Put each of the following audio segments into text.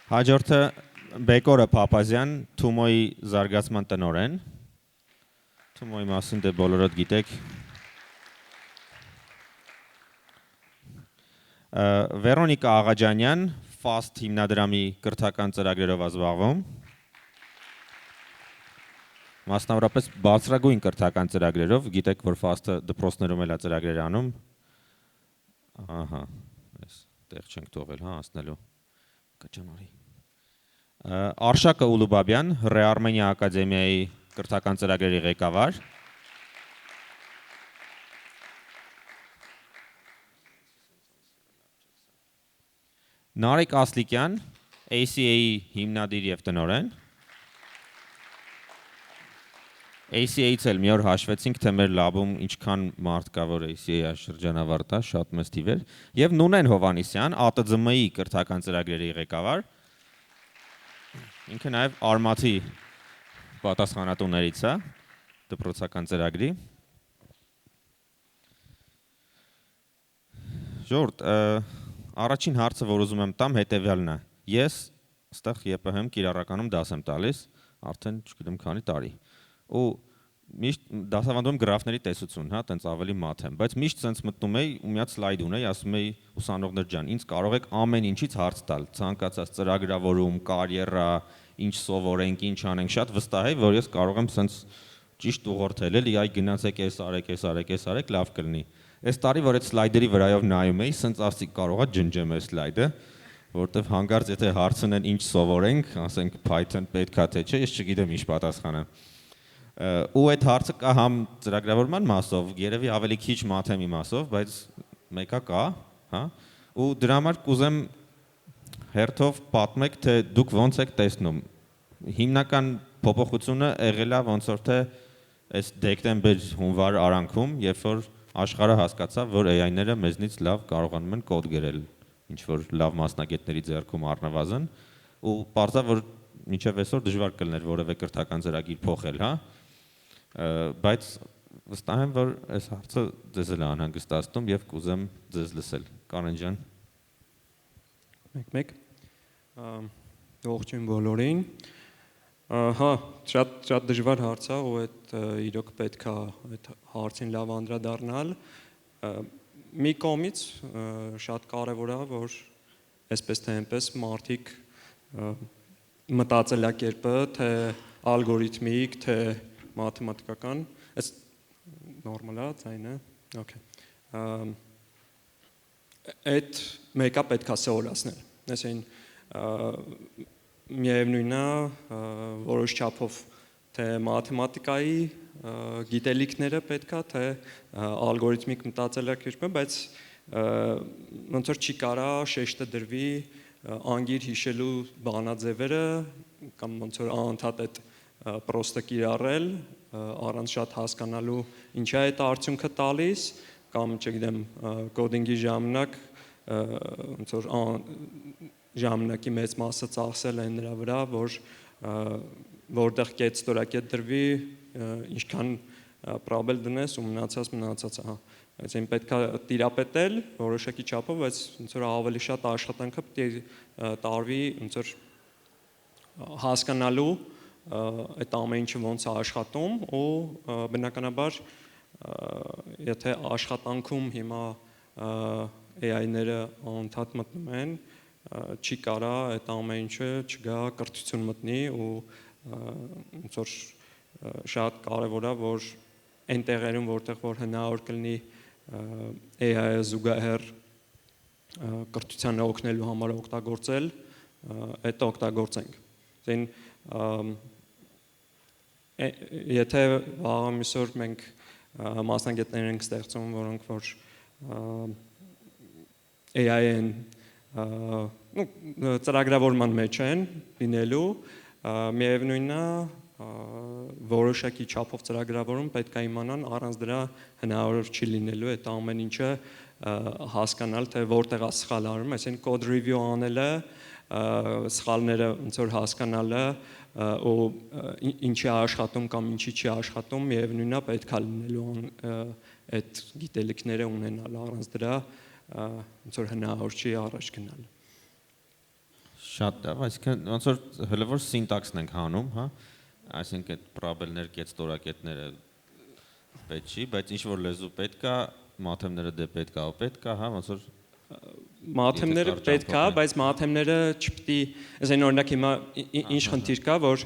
Հաջորդը Բեկորը Փափազյան, Թումոյի զարգացման տնօրեն։ Թումոյի մասին դե բոլորդ գիտեք։ Վերոնիկա Աղաջանյան, FAST հիմնադրամի կրթական ծրագրերով զբաղվում։ Մասնավորապես բարձրագույն կրթական ծրագրերով, գիտեք, որ FAST-ը դպրոցներում էլ է ծրագրեր անում։ Ահա, այս տեղ չենք թողել, հա, ասնելու։ Կճանարի։ Արշակը Ուլուբաբյան, Ռեարմենիա ակադեմիայի կրթական ծրագրերի ղեկավար։ Նարեկ Ասլիկյան, ACA-ի հիմնադիր եւ տնօրեն։ ACA-ից էլ մի օր հաշվեցինք, թե մեր լաբում ինչքան մարդ կա, որ ACA-ը շրջանավարտ է, շատ մեծ թիվեր։ Եվ Նունեն Հովանիսյան, ԱՏԶՄ-ի կրթական ծրագրերի ղեկավար։ Ինքը նաև Արմաթի պատասխանատուներից է, դպրոցական ծրագրի։ Ժողովուրդ, առաջին հարցը, որ ուզում եմ տամ, հետևյալն է։ Ես այստեղ ԵՊՀ-ում կիրառականում դաս եմ տալիս, արդեն չգիտեմ քանի տարի։ Ու միշտ դասավանդում գրաֆների տեսություն, հա, տենց ավելի մաթ եմ, բայց միշտ սենց մտնում էի ու մի հատ սլայդ ունեի, ասում էի ուսանողներ ջան, ինձ կարող եք ամեն ինչից հարց տալ, ցանկացած ծրագրավորում, կարիերա, ինչ սովորենք, ինչ անենք, շատ վստահ եմ, որ ես կարող եմ սենց ճիշտ ուղղորդել, էլի այ գնացեք, էս արեք, լավ կլինի։ Այս տարի, որ այդ սլայդերի վրայով նայում էի, սենց ասի կարող է ջնջեմ այս սլայդը, որտեվ հանկարծ եթե հարցնեն ինչ սովորենք, ասենք Python պետքա թե չէ, ես չգիտեմ ինչ պատասխանեմ։ Ու այդ հարցը կա համ ծրագրավորման մասով, երևի ավելի քիչ մաթեմի մասով, բայց մեկը կա, հա, ու դրա համար կուզեմ հերթով պատմեք, թե դուք ոնց եք տեսնում։ Հիմնական փոփոխությունը եղել է ոնց որ թե այս դեկտեմբեր-հունվար արանքում, երբ որ աշխարհը հասկացավ, որ AI-ները մեզնից լավ կարողանում են կոդ գրել, ինչ որ լավ մասնագետների ձեռքում առնվազն, ու պարզա որ մինչև այսօր դժվար կլներ որևէ կրթական ծրագիր փոխել, հա։ Բայց վստահ եմ, որ այս հարցը ձեզ էլ անհանգստացնում եւ կուզեմ ձեզ լսել։ Կարեն ջան։ Մեկ։ Ողջույն բոլորին։ Հա, շատ դժվար հարց է, ու այդ իրոք պետք է այդ հարցին լավ անդրադառնալ։ Մի կողմից շատ կարևոր է, որ այսպես թե այնպես մարդիկ մտածելակերպը, թե ալգորիթմիկ, թե մաթեմատիկական, այս նորմալ է, ձայնը, օքեյ։ Այդ մեկը պետք է սովորացնել։ Այսինքն միևնույնն է, որոշ չափով թե մաթեմատիկայի գիտելիքները պետք է, թե ալգորիթմիկ մտածելակերպը, բայց ոնց որ չի կարա շեշտը դրվի անգիր հիշելու բանաձևերը կամ ոնց որ անընդհատ այդ պրոստը կիրառել առանց շատ հասկանալու ինչա է այդ արդյունքը տալիս կամ չգիտեմ կոդինգի ժամանակ ոնց որ ժամանակի մեծ մասը ծախսել են նրա վրա, որտեղ կետ ստորակետ դրվի, ինչքան պրոբել դնես ու մնացած, հա։ Այսինքն պետք է տիրապետել որոշակի չափով, բայց ոնց որ ավելի շատ աշխատանքը պետք է տարվի ոնց որ հասկանալու այդ ամեն ինչը ոնց է աշխատում ու բնականաբար եթե աշխատանքում հիմա AI-ները անընդհատ մտնում են, չի կարա այդ ամեն ինչը չգա կրթություն մտնի ու ոնց որ շատ կարևոր է, որ այն տեղերում, որտեղ որ հնարավոր կլինի AI-ը զուգահեռ կրթությանը օգնելու համար օգտագործել, այդ օգտագործենք։ Եթե վաղ ամիսօր մենք մասնագետներ ենք ստեղծում, որոնք որ AI-ն ծրագրավորման մեջ են լինելու, միևնույնն է որոշակի չափով ծրագրավորում պետք է իմանան, առանց դրա հնարավոր չի լինելու այդ ամեն ինչը հասկանալ, թե որտեղ է սխալ արվում, այսինքն կոդ review անելը, սխալները ոնց որ հասկանալը ու ինչի է աշխատում կամ ինչի չի աշխատում, միևնույնն է պետք է լինելու այդ գիտելիքները ունենալ, առանց դրա ոնց որ հնարավոր չի առաջ գնալ։ Շատ լավ, այսինքն ոնց որ հələ որ սինտաքսն ենք հանում, հա, այսինքն այդ պրաբելներ, կեցտորակետները պետք չի, բայց ինչ որ լեզու պետք է, մաթեմները դե պետք է, պետք է, հա, ոնց որ Մաթեմները պետք է, բայց մաթեմները չպետք է, այսինքն օրինակ հիմա ինչ խնդիր կա, որ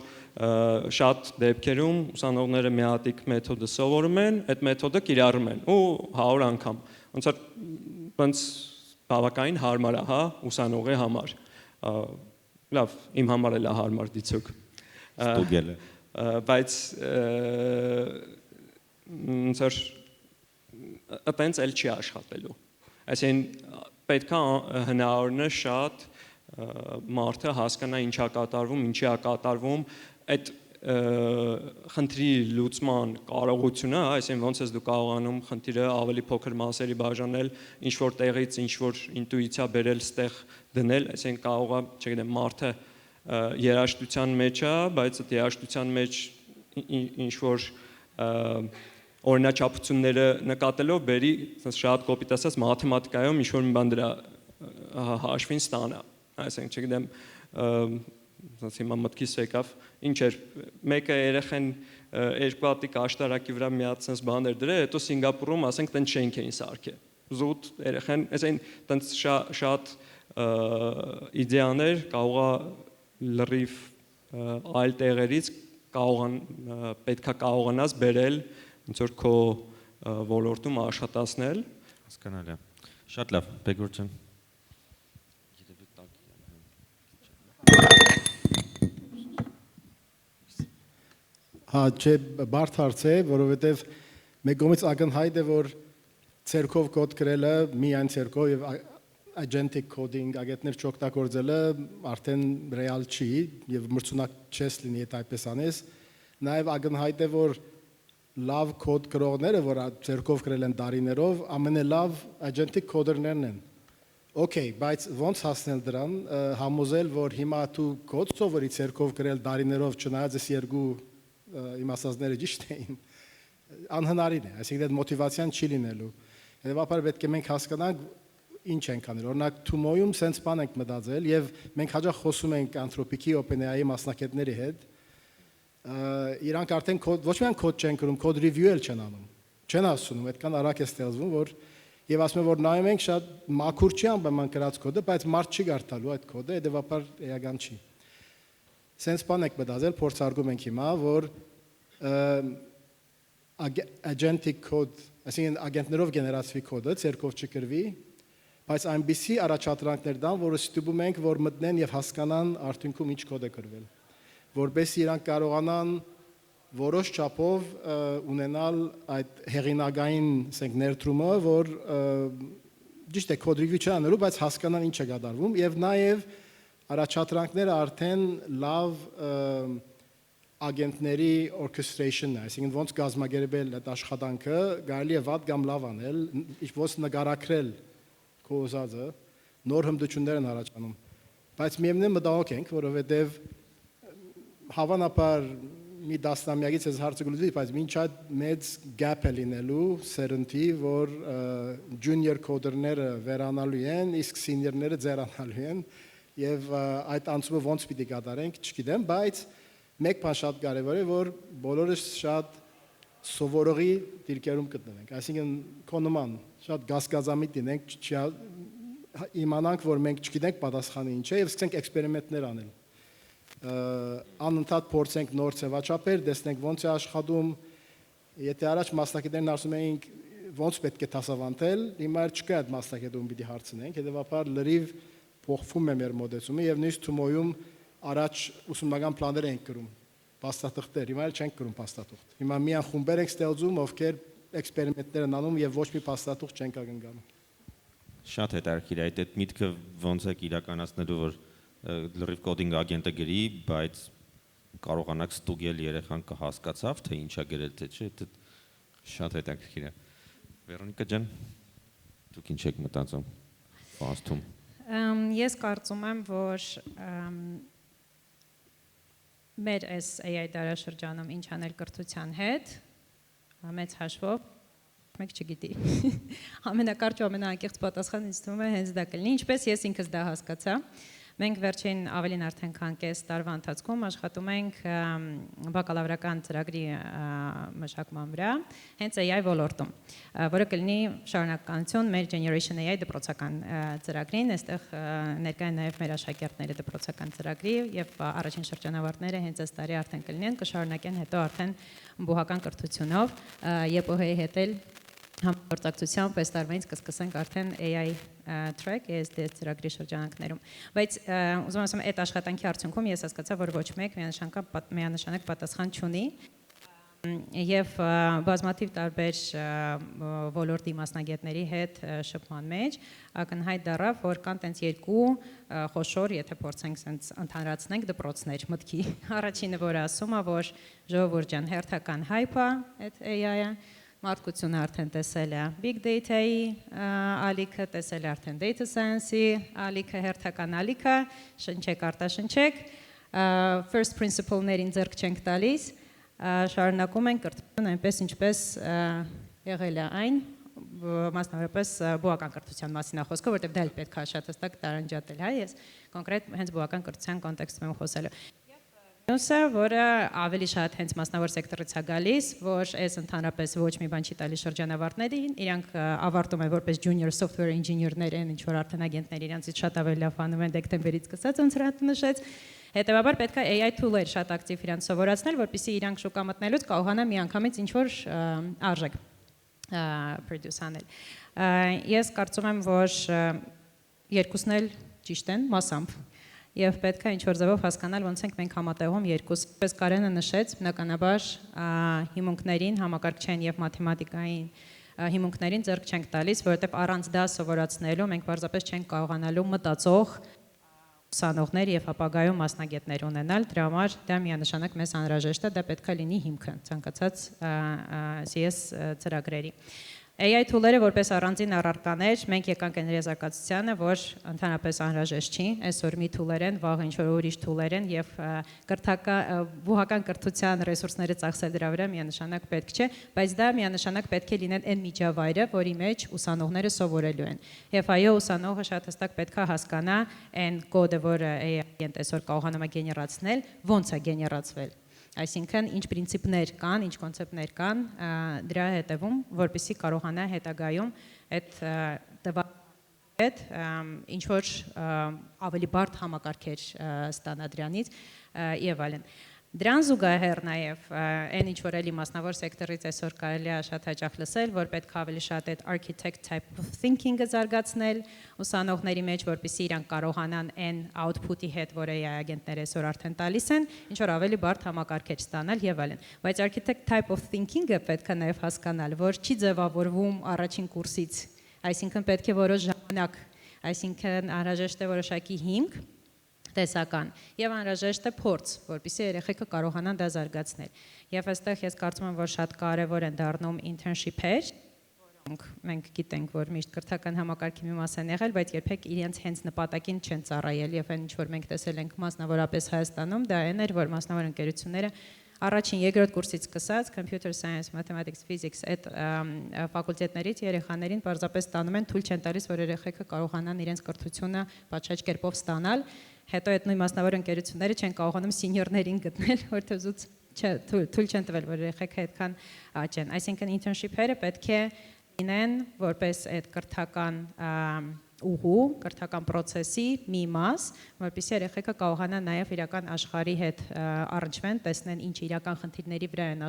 շատ դեպքերում ուսանողները միատիկ մեթոդը սովորում են, այդ մեթոդը կիրառում են ու 100 անգամ։ Ոնց որ ոնց բավականին հարմար է, հա, ուսանողի համար։ Լավ, իմ համար էլ է հարմար դիցուկ։ ստուգել է։ Բայց ոնց որ այտենց էլ չի աշխատելու։ Այսինքն պետք է հնարավորինը շատ մարդը հասկանա ինչա կատարվում, ինչի է կատարվում, այդ խնդրի լուծման կարողությունը, այսինքն ոնց ես դու կարողանում խնդիրը ավելի փոքր մասերի բաժանել, ինչ որ տեղից ինչ որ ինտուիցիա բերել, ստեղ դնել, այսինքն կարող է, չգիտեմ, մարդը երաժշտության մեջ է, բայց այդ երաժշտության մեջ ինչ որ օրինաչափությունները նկատելով բերի շատ կոպիտ ասած մաթեմատիկայում ինչ որ մի բան դրա հաշվին ստանա, այսինքն չգիտեմ, հիմա մտքիս եկավ, ինչ էր, մեկը երեխեն երկու հատիկ աշտարակի վրա միած sense բաներ դրել, հետո Սինգապուրում ասենք տենց շենք էին սարքել։ Զուտ երեխեն, այսինքն տենց շատ իդեաներ կարող է լրիվ այլ տեղերից պետքա կարողանաս բերել ոնց որ քո ոլորտում աշխատացնել։ Հասկանալի է։ Շատ լավ, Բեգուր ջան։ Հա, չէ, բարդ հարց է, որովհետև մեկ կողմից ակնհայտ է, որ ցերկով կոդ գրելը, միայն ցերկով եւ agentic coding ագետներ չօգտագործելը արդեն ռեալ չի եւ մրցունակ չես լինի այդ այդպես անես։ Նաեւ ակնհայտ է, որ լավ կոդ գրողները, որ ցերկով գրել են տարիներով, ամենալավ agentic coder-ներն են։ Okay, բայց ոնց հասնել դրան, համոզել, որ հիմա դու կոդ սովորի ցերկով գրել տարիներով, չնայած այս երկու իմ ասածները ճիշտ էին, անհնարին է, այսինքն այդ մոտիվացիան չի լինելու։ Հետևաբար պետք է մենք հասկանանք ինչ ենք անել։ Օրինակ Թումոյում սենց բան ենք մտածել եւ մենք հաջող խոսում ենք Anthropic-ի OpenAI-ի մասնակիցների հետ։ Իրանք արդեն կոդ ոչ միայն կոդ չեն գրում, կոդ review էլ չեն անում։ Չեն ասում, այդքան արագ է ստեղծվում, որ եւ ասում են, որ նայում ենք շատ մաքուր չի անպայման գրած կոդը, բայց մարդ չի գարտալու այդ կոդը, հետևաբար էական չի։ Սենց բան ենք մտածել, փորձարկում ենք հիմա, որ agentic code, այսինքն ագենտներով գեներացվի կոդը ցերկով չգրվի, բայց այնպիսի առաջադրանքներ դան, որը ստիպում ենք, որ մտնեն եւ հասկանան արդյունքում ինչ կոդ է գրվել, որովհետեւ իրանք կարողանան որոշ չափով ունենալ այդ հեղինակային, ասենք, ներդրումը, որ ճիշտ է կոդ review չանելու, բայց հասկանան ինչ է կատարվում եւ նաեւ առաջադրանքները արդեն լավ ագենտների orchestration-ն է, այսինքն ոնց կազմակերպել այդ աշխատանքը, կարելի է վատ կամ լավ անել, ոնց նկարագրել քո ուզածը, նոր հմտություններ են առաջանում։ Բայց միևնույն մտահոգ ենք, որովհետև հավանաբար մի դասնամյակից այս հարցը գլուխի, բայց մինչ այդ մեծ gap է լինելու սերնդի, որ junior coder-ները վերանալու են, իսկ senior-ները ձերանալու են, եւ այդ անցումը ոնց պիտի կատարենք, չգիտեմ, բայց մեկ բան շատ կարևոր է, որ բոլորս շատ սովորողի դիրքերում գտնվենք, այսինքն քո նման շատ գասգազամիտ լինենք, իմանանք, որ մենք չգիտենք պատասխանը ինչ է եւ սկսենք էքսպերիմենտներ անել։ Անընդհատ փորձենք նոր ձևաչափեր, տեսնենք ոնց է աշխատում։ Եթե առաջ մասնակիցներն ասում էին ոնց պետք է դասավանդել, հիմա չկա այդ մասնակիցում պիտի հարցնենք, հետեւաբար լրիվ փոխվում է մեր մոդելությունը եւ նույնիսկ Թումոյում առաջ ուսումնական պլաններ ենք գրում, փաստաթղթեր, հիմա էլ չենք գրում փաստաթուղթ։ Հիմա միայն խումբեր ենք ստեղծում, ովքեր էքսպերիմենտներ են անում եւ ոչ մի փաստաթուղթ չենք ակնկալում։ Շատ հետաքրքիր է այդ միտքը ոնց է իրականացնելու, որ լրիվ կոդինգ ագենտը գրի, բայց կարողանաք ստուգել երեխան կհասկացավ, թե ինչա գրել, թե չէ, դա շատ հետաքրքիր է։ Վերոնիկա ջան, դուք ինչ եք մտածում ֆաստում։ Ես կարծում եմ, որ մեր այս AI դարաշրջանում ինչ անել կրթության հետ, մեծ հաշվով, մեկ չգիտի։ Ամենակարճ ու ամենաանկեղծ պատասխանը ինձ թվում է հենց դա կլինի, ինչպես ես ինքս դա հասկացա, Մենք վերջին ավելին արդեն քան կես տարվա ընթացքում աշխատում ենք բակալավրական ծրագրի մշակման վրա, հենց AI ոլորտում, որը կլինի շարունակականություն մեր Generation AI դպրոցական ծրագրին, այստեղ ներկա են նաև մեր աշակերտները դպրոցական ծրագրի եւ առաջին շրջանավարտները հենց այս տարի արդեն կլինեն, կշարունակեն հետո արդեն բուհական կրթությունով ԵՊՀ-ի հետ էլ համագործակցությամբ այս տարվանից կսկսենք արդեն AI track ESD ծրագրի շրջանակներում, բայց ուզում եմ ասեմ այդ աշխատանքի արդյունքում ես հասկացա, որ ոչ մեկ միանշանակ պատասխան չունի եւ բազմաթիվ տարբեր ոլորտի մասնագետների հետ շփման մեջ ակնհայտ դառավ, որ կան տենց երկու խոշոր, եթե փորձենք սենց ընդհանրացնենք դպրոցներ մտքի։ Առաջինը, որ ասում է, որ ժողովուրդ ջան, հերթական hype-ը այդ AI-ը, մարդկությունը արդեն տեսել է big data-ի ալիքը, տեսել է արդեն data science-ի ալիքը, հերթական ալիքը, շնչեք, արտաշնչեք, first principle-ներին ձեռք չենք տալիս, շարունակում ենք կրթություն այնպես ինչպես եղել է այն, մասնավորապես բուհական կրթության մասին է խոսքը, որտեղ դա էլ պետք է շատ հստակ տարանջատել, հա, ես կոնկրետ հենց բուհական կրթության կոնտեքստում եմ խոսելու։ Մյուսը, որը ավելի շատ հենց մասնավոր սեկտորից է գալիս, որ այս ընդհանրապես ոչ մի բան չի տալիս շրջանավարտներին, իրանք ավարտում են որպես junior software engineer-ներ են, ինչ որ արդեն ագենտներ իրանցից շատ ավելի լավ անում են դեկտեմբերից սկսած, ոնց Հրատը նշեց։ Հետևաբար պետք է AI tool-եր շատ ակտիվ իրանք սովորացնել, որպեսզի իրանք շուկա մտնելուց կարողանան միանգամից ինչ որ արժեք produce անել։ Ես կարծում եմ, որ երկուսն էլ ճիշտ են մասամբ։ Եվ պետք է ինչ-որ ձևով հասկանալ, ոնց ենք մենք համատեղում երկուս։ Պես Կարենը նշեց, բնականաբար հիմունքներին, համակարգչային եւ մաթեմատիկային հիմունքներին ձեռք չենք տալիս, որովհետեւ առանց դա սովորացնելու մենք պարզապես չենք կարողանալու մտածող ուսանողներ եւ ապագայում մասնագետներ ունենալ, դրա համար դա միանշանակ մեզ անհրաժեշտ է, դա պետք է լինի հիմքը ցանկացած CS ծրագրերի։ AI tool-երը որպես առանձին առարկաներ, մենք եկանք այն եզրակացությանը, որ ընդհանրապես անհրաժեշտ չի, այսօր մի tool-եր են, վաղ ինչ-որ ուրիշ tool-եր են եւ բուհական կրթության ռեսուրսները ծախսել դրա վրա միանշանակ պետք չէ, բայց դա միանշանակ պետք է լինեն այն միջավայրը, որի մեջ ուսանողները սովորելու են։ Եվ այո, ուսանողը շատ հստակ պետք է հասկանա այն կոդը, որը AI-ն այսօր կարողանում է գեներացնել, ոնց է գեներացվել։ Այսինքն ինչ պրինցիպներ կան, ինչ կոնցեպտներ կան դրա հետևում, որպեսզի կարողանա հետագայում այդ հետ ինչ որ ավելի բարդ համակարգեր ստանա դրանից եւ այլն։ Դրան զուգահեռ նաև այն ինչ որ էլի մասնավոր սեկտորից այսօր կարելի է շատ հաճախ լսել, որ պետք է ավելի շատ այդ architect type of thinking-ը զարգացնել ուսանողների մեջ, որպեսզի իրանք կարողանան այն output-ի հետ, որ AI ագենտները այսօր արդեն տալիս են, ինչ որ ավելի բարդ համակարգեր ստանալ եւ այլն։ Բայց architect type of thinking-ը պետք է նաև հասկանալ, որ չի ձևավորվում առաջին կուրսից, այսինքն պետք է որոշ ժամանակ, այսինքն անհրաժեշտ է որոշակի հիմք տեսական եւ անհրաժեշտ է փորձ, որպեսզի երեխեքը կարողանան դա զարգացնել։ Եվ այստեղ ես կարծում եմ, որ շատ կարեւոր են դառնում internship-եր, որոնք մենք գիտենք, որ միշտ կրթական համակարգի մի մաս են եղել, բայց երբեք իրենց հենց նպատակին չեն ծառայել եւ այն ինչ որ մենք տեսել ենք մասնավորապես Հայաստանում, դա այն էր, որ մասնավոր ընկերությունները առաջին երկրորդ կուրսից սկսած computer science, mathematics, physics այդ ֆակուլտետներից երեխաներին պարզապես ստանում են, թույլ չեն տալիս, որ երեխեքը կարողանան իրենց կրթությունը պատշաճ կերպով ստանալ։ Հետո այդ նույն մասնավոր ընկերությունները չեն կարողանում սենյորներին գտնել, որտեղ զուտ թույլ չեն տվել, որ երեխեքը այդքան աճեն։ Այսինքն internship-երը պետք է լինեն որպես այդ կրթական ուղու, կրթական process-ի մի մաս, որպեսզի երեխեքը կարողանան նաև իրական աշխարհի հետ առնչվեն, տեսնեն ինչ իրական խնդիրների վրա են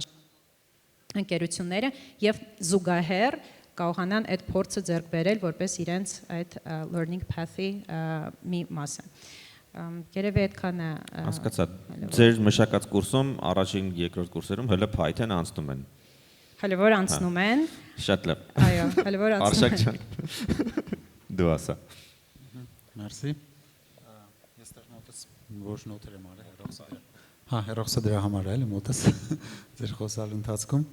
ընկերությունները եւ զուգահեռ կարողանան այդ փորձը ձեռք բերել որպես իրենց այդ learning path-ի մի մասը։ Երևի այդքանը հասկացա։ Ձեր մշակած կուրսում առաջին երկրորդ կուրսերում հələ Python անցնում են։ Հələ որ անցնում են։ Շատ լավ։ Այո, հələ որ անցնում են։ Արշակ ջան։ Դու ասա։ Մերսի։ Ես դեռ մոտս ոչ նոթեր եմ արել հերոսը։ Հա, հերոսը դրա համար էլ մոտս ձեր խոսալ ընթացքում։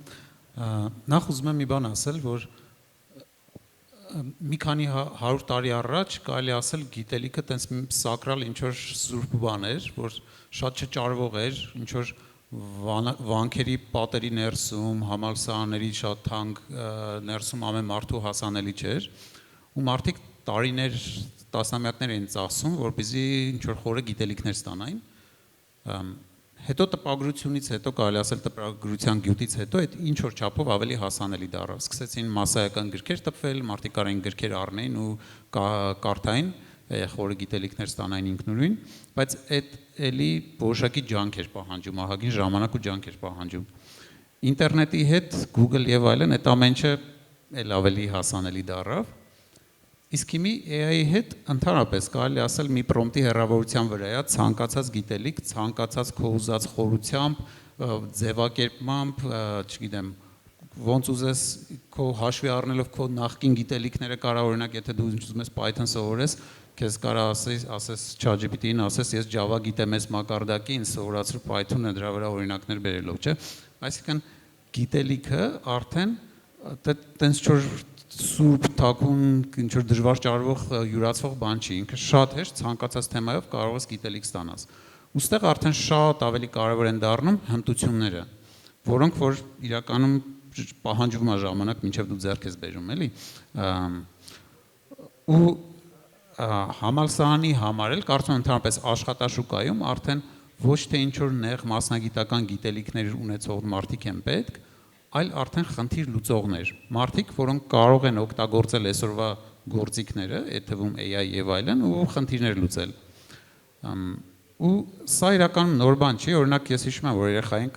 Նախ ուզում եմ մի բան ասել, որ մի քանի 100 տարի առաջ կարելի ասել գիտելիքը տենց սակրալ ինչ որ սուրբ բան էր, որ շատ չճարվող էր, ինչ որ վանքերի պատերի ներսում, համալսարանների շատ թանկ ներսում ամեն մարդու հասանելի չէր, ու մարդիկ տարիներ տասնամյակներ էին ծախսում, որպեսզի ինչ որ խորը գիտելիքներ ստանային։ Հետո տպագրությունից հետո կարելի ասել տպագրության գյուտից հետո այդ ինչ որ չափով ավելի հասանելի դառավ։ Սկսեցին մասսայական գրքեր տպվել, մարդիկ կարային գրքեր առնեին ու կարդային, խորը գիտելիքներ ստանային ինքնուրույն, բայց այդ էլի որոշակի ջանք էր պահանջում, ահագին ժամանակ ու ջանք էր պահանջում։ Ինտերնետի հետ, Google եւ այլն այդ ամենը էլ ավելի հասանելի դառավ։ Իսկ հիմի AI-ի հետ ընդհանրապես կարելի ասել մի պրոմպտի հեռավորության վրա է ցանկացած գիտելիք, ցանկացած քո ուզած խորությամբ, ձևակերպմամբ, չգիտեմ, ոնց ուզես քո հաշվի առնելով քո նախկին գիտելիքները կարող օրինակ եթե դու ուզում ես Python սովորես, քեզ կարա ասես ChatGPT-ին ասես ես Java գիտեմ այս մակարդակի, ինձ սովորացրու Python-ը դրա վրա օրինակներ բերելով, չէ՞։ Այսինքն գիտելիքը արդեն տենց չոր սուրբ թակուն ինչ որ դժվար ճարվող յուրացվող բան չի, ինքը շատ հեշտ ցանկացած թեմայով կարող ես գիտելիք ստանաս։ Ոստեղ արդեն շատ ավելի կարևոր են դառնում հմտությունները, որոնք որ իրականում պահանջվում է ժամանակ, մինչև դու ձեռք ես բերում, էլի։ Ու համալսարանի համար էլ կարծում եմ ընդհանրապես աշխատաշուկայում արդեն ոչ թե ինչ որ նեղ մասնագիտական գիտելիքներ ունեցող մարդիկ են պետք, այլ արդեն խնդիր լուծողներ, մարդիկ, որոնք կարող են օգտագործել այսօրվա գործիքները, այդ թվում AI եւ այլն, ու խնդիրներ լուծել։ Ու սա իրականում նոր բան չի, օրինակ ես հիշում եմ, որ երեխային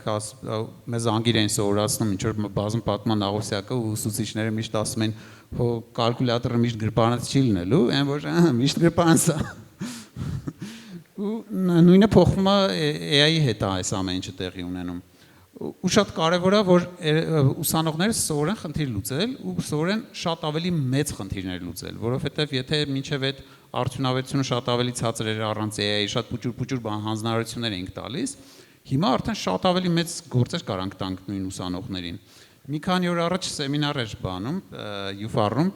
մեզ անգիր էին սովորացնում ինչ որ բազում պատման աղոսյակը ու ուսուցիչները միշտ ասում են, հո կալկուլյատորը միշտ գրպանից չի լինելու, այն որ միշտ գրպանից է։ Ու նույնը փոխվում է AI-ի հետ այս ամեն ինչը տեղի ունենում։ Ու շատ կարևոր է, որ ուսանողները սովորեն խնդիր լուծել ու սովորեն շատ ավելի մեծ խնդիրներ լուծել, որովհետև եթե մինչև այդ արդյունավետությունը շատ ավելի ցածր էր առանց AI-ի, շատ փուճուր հանձնարարություններ էինք տալիս, հիմա արդեն շատ ավելի մեծ գործեր կարանք տանք նույն ուսանողներին։ Մի քանի օր առաջ սեմինար էր բանում, UFR-ում,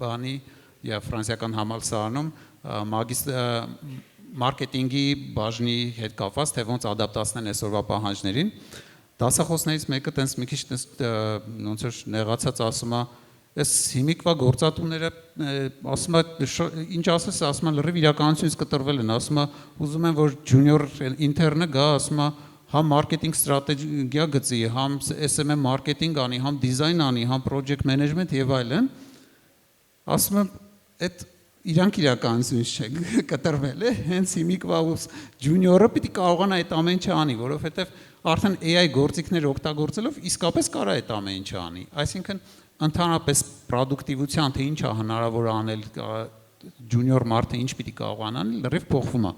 բանի ֆրանսիական համալսարանում մարքեթինգի բաժնի հետ կապված, թե ոնց ադապտացնեն այսօրվա պահանջներին։ Դասախոսներից մեկը տենց մի քիչ ոնց որ նեղացած ասում է, այս հիմիկվա գործատուները ասում է, ինչ ասես, ասում է լրիվ իրականությունից կտրվել են, ասում է, ուզում են որ junior intern-ը գա, ասում է, համ մարքեթինգ ստրատեգիա գծի, համ SMM մարքեթինգ անի, համ դիզայն անի, համ project management եւ այլն։ Ասում եմ, այդ իրանք իրականությունից չեն կտրվել է, հենց հիմիկվա junior-ը պիտի կարողանա այդ ամեն ինչը անի, որովհետև արդեն AI գործիքներ օգտագործելով իսկապես կարա այդ ամեն ինչը անի։ Այսինքն ընդհանրապես պրոդուկտիվության թե ինչ է հնարավոր անել junior մարդը ինչ պիտի կարողանա անել, լրիվ փոխվում է։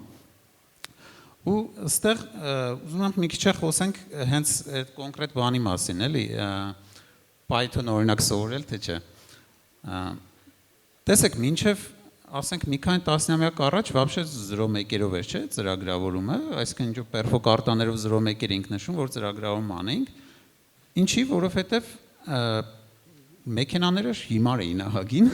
Ու այստեղ ուզում եմ մի քիչ խոսենք հենց այդ կոնկրետ բանի մասին, էլի Python օրինակ սովորել թե չէ։ Տեսեք, մինչև ասենք մի քանի տասնամյակ առաջ вообще 0.1-ով էր, չէ, ծրագրավորումը, այսինքն ինչ պերֆոկարտաներով 0.1 էինք նշում, որ ծրագրավորում անենք։ Ինչի, որովհետև մեքենաները հիմար էին ահագին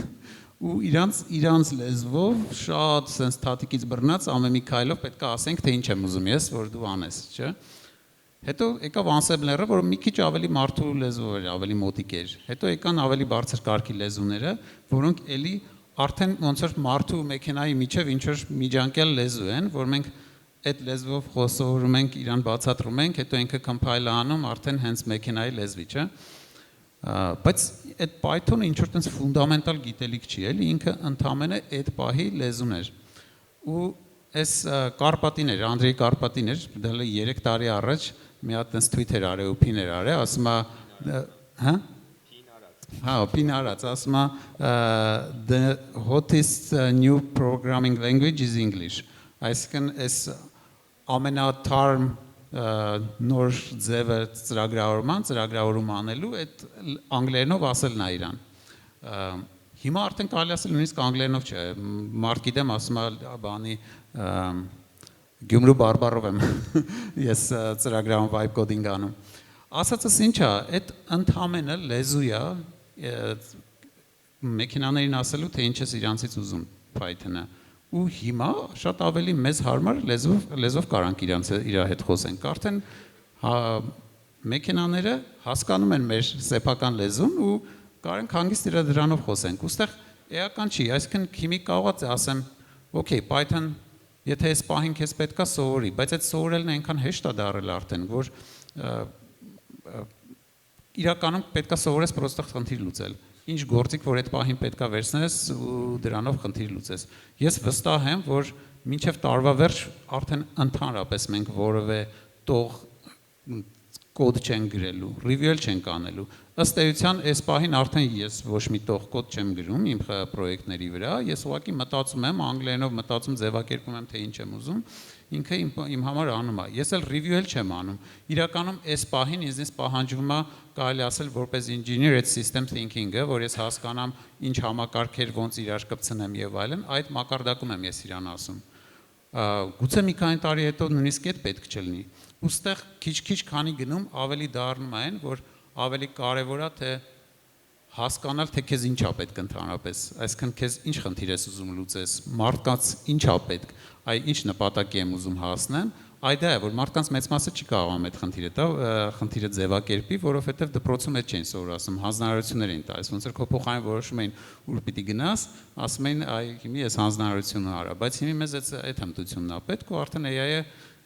ու իրանց լեզվով շատ sense թաթիկից բռնած ամեն մի քայլով պետք է ասենք թե ինչ եմ ուզում ես, որ դու անես, չէ։ Հետո եկավ Ansembler-ը, որ մի քիչ ավելի մարդու լեզվով էր, ավելի մոտիկ էր։ Հետո եկան ավելի բարձր կարգի լեզուները, որոնք էլի արդեն ոնց որ մարդու մեքենայի միջև ինչ որ միջանկյալ լեզու են, որ մենք այդ լեզվով խոսում ենք, իրան բացատրում ենք, հետո ինքը compile անում արդեն հենց մեքենայի լեզվի, չէ։ Բայց այդ Python-ը ինչ որ տես ֆունդամենտալ գիտելիք չի, էլի ինքը ընդամենը այդ պահի լեզուն էր։ Ու այս Կարպատին էր, Անդրեյ Կարպատին էր, դա 3 տարի առաջ մի հատ տես tweet էր արել ու pin էր արել, ասում է, հա Pin արած, ասում է the hottest new programming language is English։ Այսինքն այս ամենաթարմ նոր ձևը ծրագրավորում անելու այդ անգլերենով ասելն է իրան։ Հիմա արդեն կարելի ասել նույնիսկ անգլերենով չէ, մարդ գիտեմ ասում է բանի Գյումրու բարբառով եմ ես ծրագրավորում vibe coding անում։ Ասածս ինչ է, այդ ընդհանրը լեզու է մեքենաներին ասելու թե ինչ ես իրանցից ուզում Python-ը ու հիմա շատ ավելի մեծ հարմար լեզվով կարանք իր հետ խոսենք արդեն մեքենաները հասկանում են մեր սեփական լեզուն ու կարանք հանգիստ դրանով խոսենք ուստեղ էական չի, այսինքն քիմիկ կարող է ասեմ, okay, Python, եթե այս պահին քեզ պետքա սովորի, բայց այդ սովորելն այնքան հեշտ է դարել արդեն, որ իրականում պետքա սովորես պրոստը խնդիր լուծել։ Ինչ գործիք, որ այդ պահին պետքա վերցնես ու դրանով խնդիր լուծես։ Ես վստահ եմ, որ մինչև տարվա վերջ արդեն ընդհանրապես մենք որևէ տող կոդ չեն գրելու, review չենք անելու։ Ըստ էության, այս պահին արդեն ես ոչ մի տող կոդ չեմ գրում իմ պրոյեկտների վրա, ես ուղղակի մտածում եմ, անգլերենով մտածում, ձևակերպում եմ, թե ինչ եմ ուզում, ինքը իմ համար անում է։ Ես էլ review չեմ անում։ Իրականում այս պահին ինձ պահանջվում է, կարելի ասել, որպես engineer այդ system thinking-ը, որ ես հասկանամ ինչ համակարգեր ոնց իրար կպցնեմ եւ այլն, այդ մակարդակում եմ ես իրան ասում։ Գուցե մի քանի տարի հետո նույնիսկ այդ պետք չլինի։ Ոստեղ քիչ-քիչ քանի գնում ավելի դառնում այն, որ ավելի կարևոր է թե հասկանալ թե քեզ ինչ է պետք ընդհանրապես, այսինքն քեզ ինչ խնդիր ես ուզում լուծես, մարդկանց ինչ է պետք, այ ինչ նպատակի եմ ուզում հասնեմ, այ դա է, որ մարդկանց մեծ մասը չի կարողանում այդ խնդիրը ձևակերպի, որովհետև դպրոցում այդ չեն սովորացնում, հանձնարարություններ են տալիս, ոնց որ քո փոխարեն որոշում էին ուր պիտի գնաս, ասում էին այ հիմի ես հանձնարարություն արա, բայց հիմի մեզ այդ հմտությունն է պետք ու արդեն AI-ը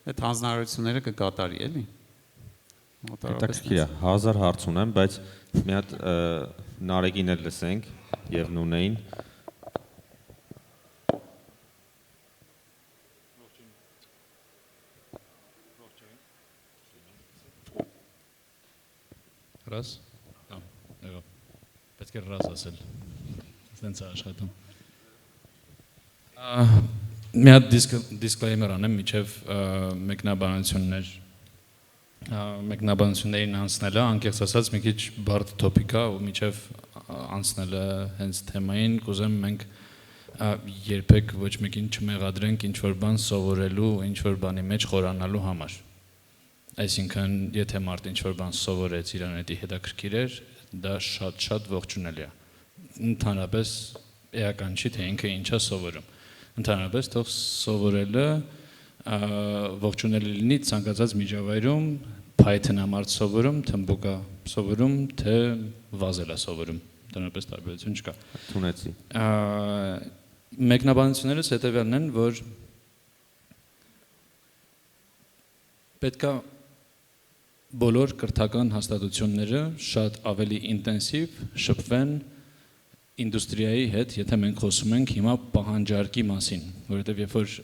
այդ հանձնարարությունները կկատարի, էլի։ Հետաքրքիր է, 1000 հարց ունեմ, բայց մի հատ Նարեկին էլ լսենք եւ Նունեին։ Ռաս։ Եղավ։ Պետք է ռաս ասել։ Ստենց է աշխատում։ Մի հատ դիսկլեյմեր անեմ միջև մեկնաբանություններին անցնելը, անկեղծ ասած մի քիչ բարդ տոպիկ է ու միջև անցնելը հենց թեմային, կուզեմ մենք երբեք ոչ մեկին չմեղադրենք ինչ-որ բան սովորելու, ինչ-որ բանի մեջ խորանալու համար։ Այսինքն, եթե մարդ ինչ-որ բան սովորեց իրան հետի հետաքրքիր էր, դա շատ ողջունելի է։ Ընդհանրապես էական չի, թե ինքը ինչ է սովորում։ Ընդհանրապես թող սովորելը ողջունելի լինի ցանկացած միջավայրում, Python-ը մարդ սովորում, թմբուկա սովորում, թե վազելա սովորում։ Ընդհանրապես տարբերություն չկա։ Թունեցի։ Մեկնաբանություններս հետևյալն են, որ պետքա բոլոր կրթական հաստատությունները շատ ավելի ինտենսիվ շփվեն ինդուստրիայի հետ, եթե մենք խոսում ենք հիմա պահանջարկի մասին, որովհետև երբ որ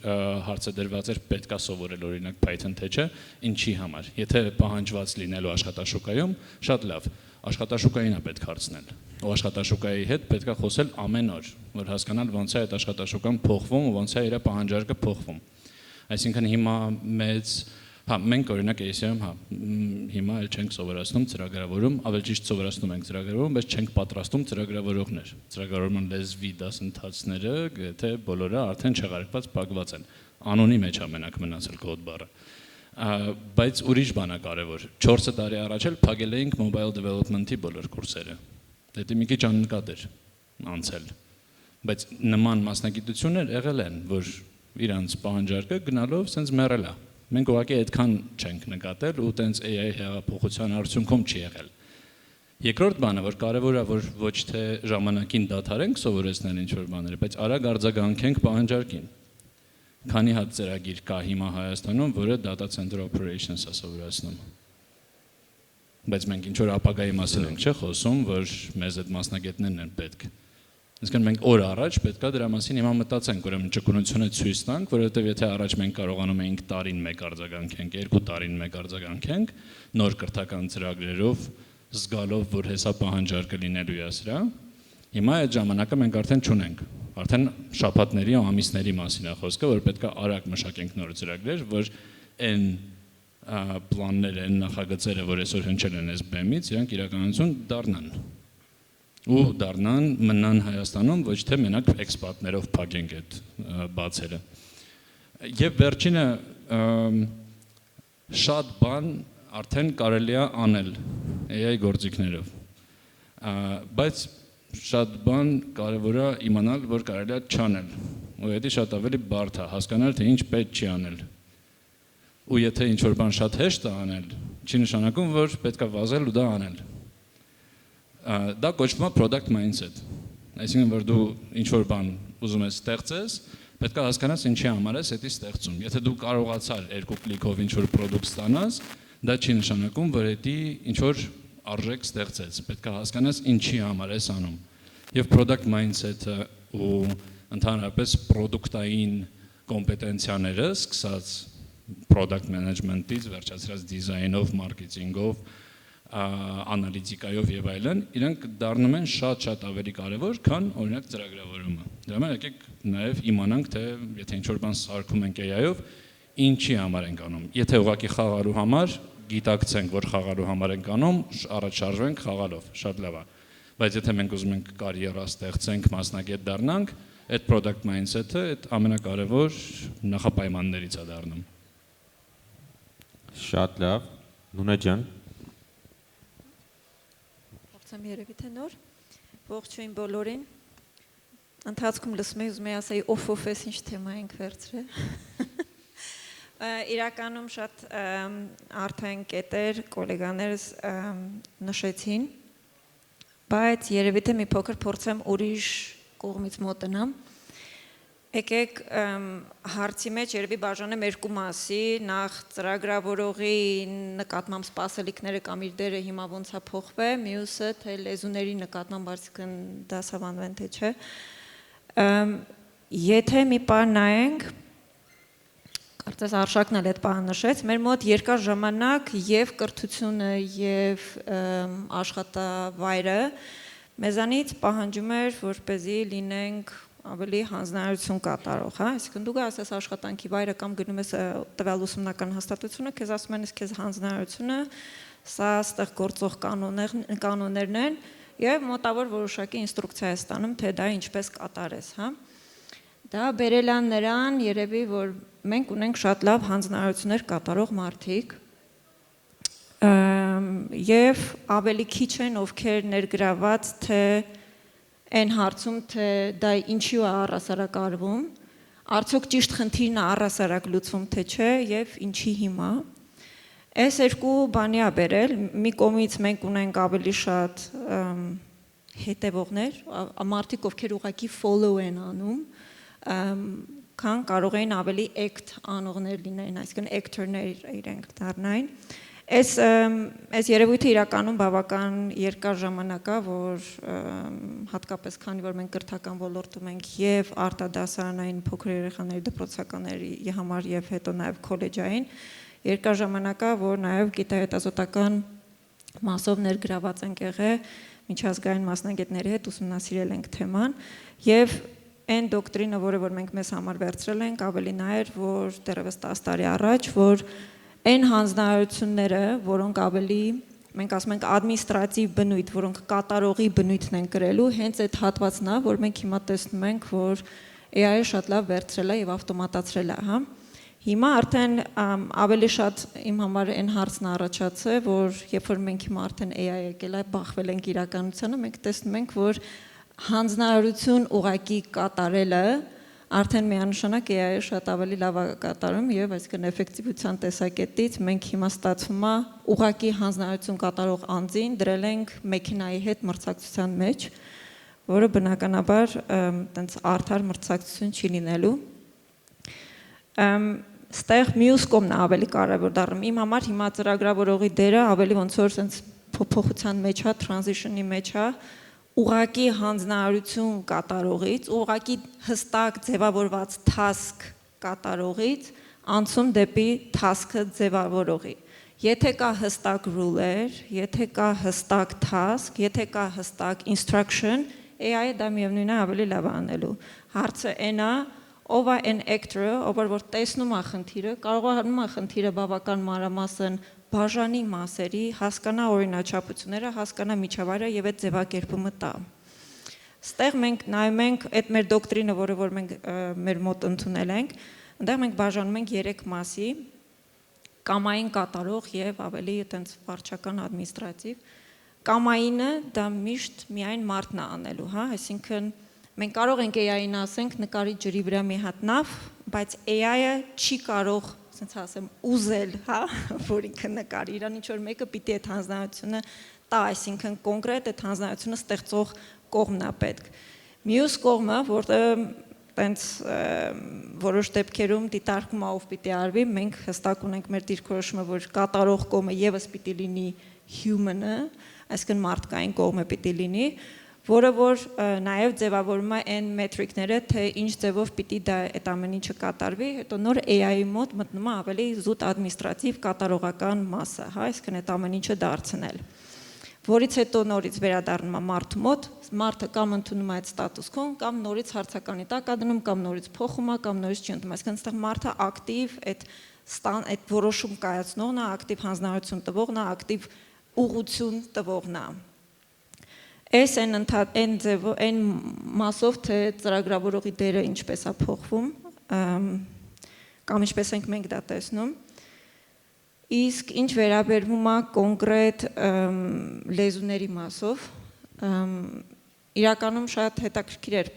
հարցը դրված էր պետքա սովորել օրինակ Python թե չէ, ինչի համար։ Եթե պահանջված լինելու աշխատաշուկայում, շատ լավ, աշխատաշուկային է պետք հարցնել։ Ու աշխատաշուկայի հետ պետքա խոսել ամեն օր, որ հասկանալ ոնց է այդ աշխատաշուկան փոխվում ու ոնց է իր պահանջարկը փոխվում։ Այսինքն հիմա մենք օրինակ ACM, հիմա էլ չենք սովորացնում ծրագրավորում, ավելի ճիշտ սովորացնում ենք ծրագրավորում, բայց չենք պատրաստում ծրագրավորողներ։ Ծրագրավորման լեզվի դասընթացները, եթե բոլորը արդեն չեղարկված փակված են։ Անոնի մեջ է մենակ մնացել կոդ բառը։ Բայց ուրիշ բան է կարևոր։ 4 տարի առաջ էլ փակել էինք mobile development-ի բոլոր կուրսերը։ Դա մի քիչ անկատ էր անցել։ Բայց նման մասնագիտություններ եղել են, որ իրանց պահանջարկը գնալով սենց մեռել է։ Մենք ուղղակի այդքան չենք նկատել ու տենց AI հեղափոխության արդյունքում չի եղել։ Երկրորդ բանը, որ կարևոր է, որ ոչ թե ժամանակին դադարենք սովորեցնել ինչ-որ բաները, բայց արագ արձագանքենք պահանջարկին։ Քանի հատ ծրագիր կա հիմա Հայաստանում, որը data center operations-ը սովորացնում։ Բայց մենք ինչ-որ ապագայի մասին ենք, չէ՞, խոսում, որ մեզ այդ մասնագետներն են պետք։ Այսինքն մենք օր առաջ պետքա դրա մասին հիմա մտածենք, ուրեմն ճկունությունը ցույց տանք, որովհետև եթե առաջ մենք կարողանում էինք տարին մեկ արձագանքենք, 2 տարին մեկ արձագանքենք, նոր կրթական ծրագրերով, զգալով, որ հեսա պահանջարկը լինելու է սրա, հիմա այդ ժամանակը մենք արդեն չունենք։ Արդեն շաբաթների ու ամիսների մասին է խոսքը, որ պետքա արագ մշակենք նոր ծրագրեր, որ այն պլանները, այն նախագծերը, որ այսօր հնչել են այս բեմից, իրանք իրականություն դառնան։ Ու դառնան մնան Հայաստանում, ոչ թե մենակ էքսպատներով փակենք այդ բացերը։ Եվ վերջինը շատ բան արդեն կարելի է անել AI գործիքներով։ Բայց շատ բան կարևոր է իմանալ, որ կարելի է չանել։ Ու դա շատ ավելի բարդ է հասկանալ, թե ինչ պետք չի անել։ Ու եթե ինչ որ բան շատ հեշտ է անել, չի նշանակում, որ պետք է վազել ու դա անել։ Դա կոչվում է product mindset, Այսինքն որ դու ինչ որ բան ուզում ես ստեղծես, պետք է հասկանաս ինչի համար ես դա ստեղծում։ Եթե դու կարողացար 2 կլիկով ինչ որ product ստանաս, դա չի նշանակում, որ դա ինչ որ արժեք ստեղծեց։ Պետք է հասկանաս ինչի համար ես անում։ Եվ product mindset-ը ու ընդհանրապես product-ային կոմպետենցիաները, սկսած product management-ից, վերջացրած դիզայնով, մարքեթինգով, անալիտիկայով եւ այլն, իրենք դառնում են շատ ավելի կարեւոր, քան օրինակ ծրագրավորումը։ Դրա համար եկեք նաեւ իմանանք, թե եթե ինչ որ բան սարքում ենք AI-ով, ինչի համար ենք անում։ Եթե ուղղակի խաղալու համար, գիտակցենք, որ խաղալու համար ենք անում, առաջ շարժվենք խաղալով, շատ լավ է։ Բայց եթե մենք ուզում ենք կարիերա ստեղծենք, մասնագետ դառնանք, այդ product mindset-ը այդ ամենակարևոր նախապայմաններից է դառնում։ Շատ լավ։ Նունե ջան։ Փորձեմ երևի թե նոր։ Ողջույն բոլորին։ Ընթացքում լսում եի, ուզում եի ասեի օֆ-օֆ-ես ինչ թեմա ենք վերցրել։ Իրականում շատ արդեն կետեր գոլեգաներս նշեցին, բայց երևի թե մի փոքր փորձեմ ուրիշ կողմից մոտենամ։ Եկեք հարցի մեջ երևի բաժանեմ 2 մասի, նախ ծրագրավորողի նկատմամբ սպասելիքները կամ իր դերը հիմա ոնց է փոխվել, մյուսը թե լեզուների նկատմամբ արդյոք դասավանդվեն թե չէ։ Եթե մի բան նայենք, կարծես Արշակն էլ այդ բանը նշեց, մեր մոտ երկար ժամանակ եւ կրթությունը եւ աշխատավայրը մեզանից պահանջում էր, որպեսզի լինենք ավելի հանձնարարություն կատարող, հա, այսինքն դու գաս այս աշխատանքի վայրը կամ գնում ես տվյալ ուսումնական հաստատությունը, քեզ ասում են, քեզ հանձնարարությունը, սա ստեղ գործող կանոններն են եւ մոտավոր որոշակի ինստրուկցիա ես ստանում, թե դա ինչպես կատարես, հա։ Դա բերել է նրան երևի, որ մենք ունենք շատ լավ հանձնարարություններ կատարող մարդիկ եւ ավելի քիչ են ովքեր ներգրաված թե այն հարցում, թե դա ինչու է առհասարակ արվում, արդյոք ճիշտ խնդիրն է առհասարակ լուծվում, թե չէ եւ ինչի հիմա։ Այս 2 բանի է բերել, մի կողմից մենք ունենք ավելի շատ հետևողներ, մարդիկ ովքեր ուղղակի follow են անում, քան կարող էին ավելի act անողներ լինեն, այսինքն actor-ներ իրենք դառնային։ Այս երևույթը իրականում բավական երկար ժամանակ է, որ հատկապես քանի որ մենք կրթական ոլորտում ենք եւ արտադասարանային փոքր երեխաների դպրոցականների համար եւ հետո նաեւ քոլեջային, երկար ժամանակ է, որ նաեւ գիտահետազոտական մասով ներգրաված ենք եղել միջազգային մասնագետների հետ ուսումնասիրել ենք թեման եւ այն դոկտրինը, որը որ մենք մեզ համար վերցրել ենք, ավելին էր, որ դեռևս 10 տարի առաջ, որ այն հանձնարարությունները, որոնք ավելի, մենք ասում ենք ադմինիստրատիվ բնույթ, որոնք կատարողի բնույթն են կրելու, հենց այդ հատվածն է, որ մենք հիմա տեսնում ենք, որ AI-ը շատ լավ վերցրել է եւ ավտոմատացրել է, հա։ Հիմա արդեն ավելի շատ իմ համար այն հարցն առաջացել, որ երբ որ մենք հիմա արդեն AI եկել է, բախվել ենք իրականությանը, մենք տեսնում ենք, որ հանձնարարություն ուղակի կատարելը արդեն միանշանակ AI-ը շատ ավելի լավ է կատարում եւ այսինքն էֆեկտիվության տեսակետից մենք հիմա ստացվում է ուղակի հանձնարարություն կատարող անձին դրել ենք մեքենայի հետ մրցակցության մեջ, որը բնականաբար տենց արդար մրցակցություն չի լինելու։ Ստեղ մյուս կողմն է ավելի կարևոր դառնում։ Իմ համար հիմա ծրագրավորողի դերը ավելի ոնց որ sense փոփոխության մեջ է, transition-ի մեջ է, ուղակի հանձնարարություն կատարողից, ուղակի հստակ ձևավորված task կատարողից անցում դեպի task-ը ձևավորողի։ Եթե կա հստակ ruler, եթե կա հստակ task, եթե կա հստակ instruction, AI-ը դա միևնույն է ավելի լավ անելու։ Հարցը այն է, ով է այն actor-ը, ով որ տեսնում է խնդիրը, կարողանում է խնդիրը բավական մանրամասն բաժանի մասերի, հասկանա օրինաչափությունները, հասկանա միջավայրը եւ այդ ձևակերպումը տա։ Ստեղ մենք նայում ենք այդ մեր դոկտրինը, որը որ մենք մեր մոտ ընդունել ենք, այնտեղ մենք բաժանում ենք 3 մասի՝ կամային կատարող եւ ավելի այտենց վարչական ադմինիստրատիվ։ Կամայինը դա միշտ միայն մարդն է անելու, հա, այսինքն մենք կարող ենք AI-ին ասենք նկարի ջրի վրա մի հատ նավ, բայց AI-ը չի կարող, ասենց ասեմ, ուզել, հա, որ ինքը նկարի, իրան ինչ որ մեկը պիտի այդ հանձնարարությունը տա, այսինքն կոնկրետ այդ հանձնարարությունը ստեղծող կողմն է պետք։ Մյուս կողմը, որտեղ տենց որոշ դեպքերում դիտարկում ով պիտի արվի, մենք հստակ ունենք մեր դիրքորոշումը, որ կատարող կողմը եւս պիտի լինի human-ը, այսինքն մարդկային կողմը պիտի լինի, որը որ նաև ձևավորում է այն մետրիկները, թե ինչ ձևով պիտի դա այդ ամեն ինչը կատարվի, հետո նոր AI-ի մոտ մտնում է ավելի զուտ ադմինիստրատիվ կատարողական մասը, հա, այսինքն այդ ամեն ինչը դարձնել։ Որից հետո նորից վերադառնում է մարդու մոտ, մարդը կամ ընդունում է այդ ստատուս քո, կամ նորից հարցականի տակ է դնում, կամ նորից փոխում է, կամ նորից չի ընդունում, այսինքն այստեղ մարդը ակտիվ այդ որոշում կայացնողն է, ակտիվ հանձնարարություն տվողն է, ակտիվ ուղղություն տվողն է։ Այս այն մասով թե ծրագրավորողի դերը ինչպես է փոխվում, կամ ինչպես ենք մենք դա տեսնում, իսկ ինչ վերաբերվում է կոնկրետ լեզուների մասով, իրականում շատ հետաքրքիր էր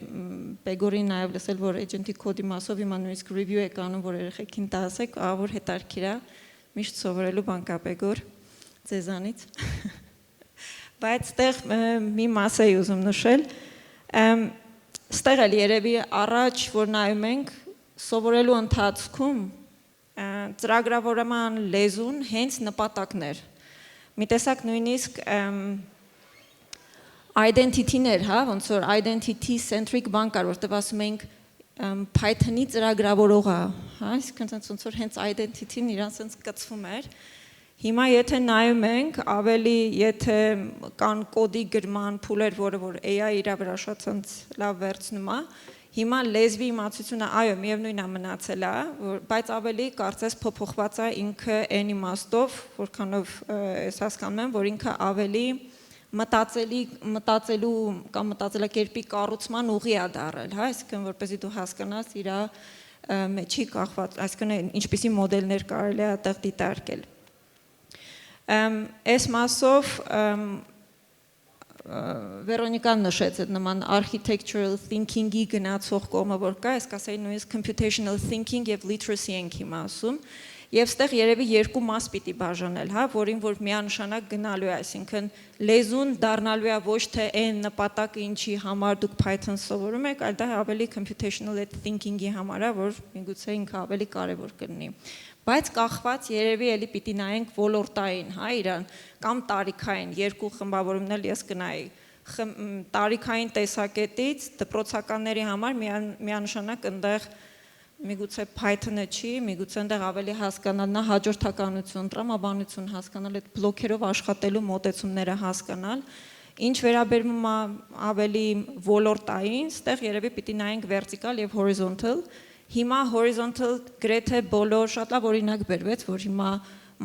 Պեգորին նաև լսել, որ agentic code-ի մասով հիմա նույնիսկ review եք անում, որ երեխեքին տասեք, որ հետաքրքիր է, միշտ սովորելու բան կա Պեգոր ձեզանից։ Բայց ստեղ մի մաս էի ուզում նշել, ստեղ էլ երևի առաջ, որ նայում ենք, սովորելու ընթացքում ծրագրավորման լեզուն հենց նպատակներ։ Մի տեսակ նույնիսկ identity-ներ, հա, ոնց որ identity centric բան կար, որտեղ ասում ենք Python-ի ծրագրավորողը, հա, այսինքն ոնց որ հենց identity-ն իրան sense կծվում էր։ Հիմա եթե նայում ենք, ավելի եթե կան կոդի գրման փուլեր, որը որ AI իր վրա շատ լավ վերցնում է, հիմա լեզվի իմացությունը, այո, միևնույնն է մնացել է, բայց ավելի կարծես փոփոխված է ինքը այն իմաստով, որքանով ես հասկանում եմ, որ ինքը ավելի մտածելու կամ մտածելակերպի կառուցման ուղի է դարել, հա, այսինքն որպեսզի դու հասկանաս իր մեջի կախված, այսինքն ինչպիսի մոդելներ կարելի է այդտեղ դիտարկել։ Այս մասով Վերոնիկան նշեց այդ նման architectural thinking-ի գնացող կողմը, որ կա, ես կասեի նույնիսկ computational thinking եւ literacy ենք հիմա ասում, եւ ստեղ երևի երկու մաս պիտի բաժանել, հա, որին որ միանշանակ գնալու է, այսինքն լեզուն դառնալու է ոչ թե այն նպատակը, ինչի համար դուք Python սովորում եք, այլ դա ավելի computational thinking-ի համար է, որ միգուցե ինքը ավելի կարեւոր կլինի։ Բայց կախված երևի էլի պիտի նայենք ոլորտային, հա, իրան, կամ տարիքային, երկու խմբավորումն էլ ես կնայի, տարիքային տեսակետից դպրոցականների համար միանշանակ ընդեղ միգուցե Python-ը չի, միգուցե ընդեղ ավելի հասկանալ հաջորդականություն, տրամաբանություն հասկանալ, այդ բլոքերով աշխատելու մոտեցումները հասկանալ, ինչ վերաբերվում է ավելի ոլորտային, ստեղ երևի պիտի նայենք vertical եւ horizontal, հիմա horizontal գրեթե բոլոր շատ լավ օրինակ բերվեց, որ հիմա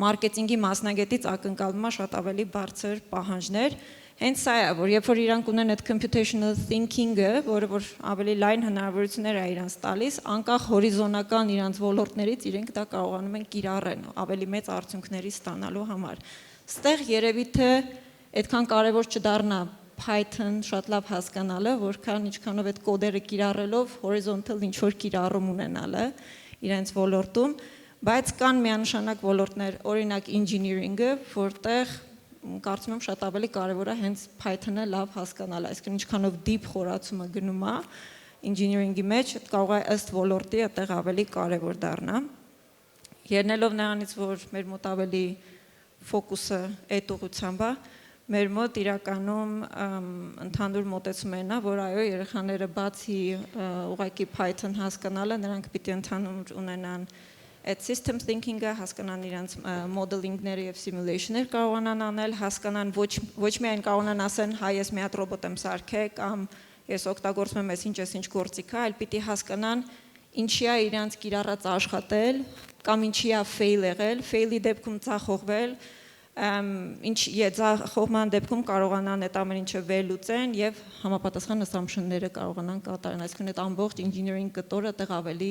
մարքեթինգի մասնագետից ակնկալվում է շատ ավելի բարձր պահանջներ, հենց սա է, որ երբ որ իրանք ունեն այդ computational thinking-ը, որը որ ավելի լայն հնարավորություններ է իրանց տալիս, անկախ հորիզոնական իրանց ոլորտներից իրենք դա կարողանում են կիրառեն, ավելի մեծ արդյունքների ստանալու համար։ Ստեղ երևի թե այդքան կարևոր չդառնա Python շատ լավ հասկանալը, որքան ինչքանով այդ կոդերը կիրառելով horizontal ինչ-որ կիրառում ունենալը իրենց ոլորտում, բայց կան միանշանակ ոլորտներ, օրինակ engineering-ը, որտեղ կարծում եմ շատ ավելի կարևոր է հենց Python-ը լավ հասկանալը, այսինքն ինչքանով deep խորացումը գնում է engineering-ի մեջ, կարող է ըստ ոլորտի այդտեղ ավելի կարևոր դառնա։ Ելնելով նրանից, որ մեր մոտ ավելի ֆոկուսը այդ ուղղությամբ է, մեր մոտ իրականում ընդհանուր մոտեցումն է, որ այո, երեխաները բացի ուղղակի Python հասկանալը, նրանք պիտի ընդհանուր ունենան այդ system thinking-ը, հասկանան իրենց modeling-ները եւ simulation-ներ կարողանան անել, հասկանան ոչ միայն կարողանան ասեն, հա, ես մի հատ ռոբոտ եմ սարքել կամ ես օգտագործում եմ ինչ գործիք է, այլ պիտի հասկանան ինչի է իրանց կիրառած աշխատել կամ ինչի է fail եղել, fail-ի դեպքում ցախողվել, ինչ խողման դեպքում կարողանան այդ ամեն ինչը վերլուծեն եւ համապատասխան assumption-ները կարողանան կատարեն, այսինքն այդ ամբողջ engineering կտորը այդտեղ ավելի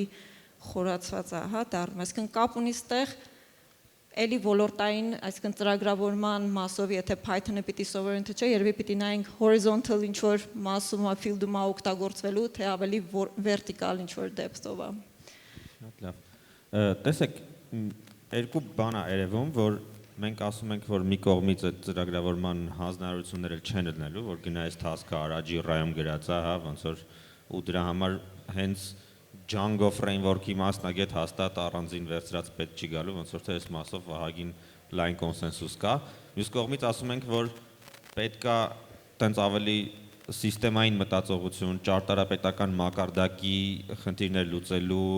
խորացված է, հա, դառնում, այսինքն կապ ունի ստեղ էլի ոլորտային, այսինքն ծրագրավորման մասով, եթե Python-ը պիտի սովորեն թե չէ, երևի պիտի նայենք horizontal ինչ-որ մասում, field-ում օգտագործվելու, թե ավելի vertical ինչ-որ depth-ով է։ Շատ լավ։ Տեսեք, երկու բան է երևում, որ մենք ասում ենք, որ մի կողմից այդ ծրագրավորման հանձնարարությունները չեն լինելու, որ գնայես task-ը արա Jira-ում գրած է, հա, ոնց որ ու դրա համար հենց Django framework-ի մասնագետ հաստատ առանձին վերցրած պետք չի գալու, ոնց որ թե այս մասով ահագին լայն կոնսենսուս կա։ Մյուս կողմից ասում ենք, որ պետքա տենց ավելի սիստեմային մտածողություն, ճարտարապետական մակարդակի խնդիրներ լուծելու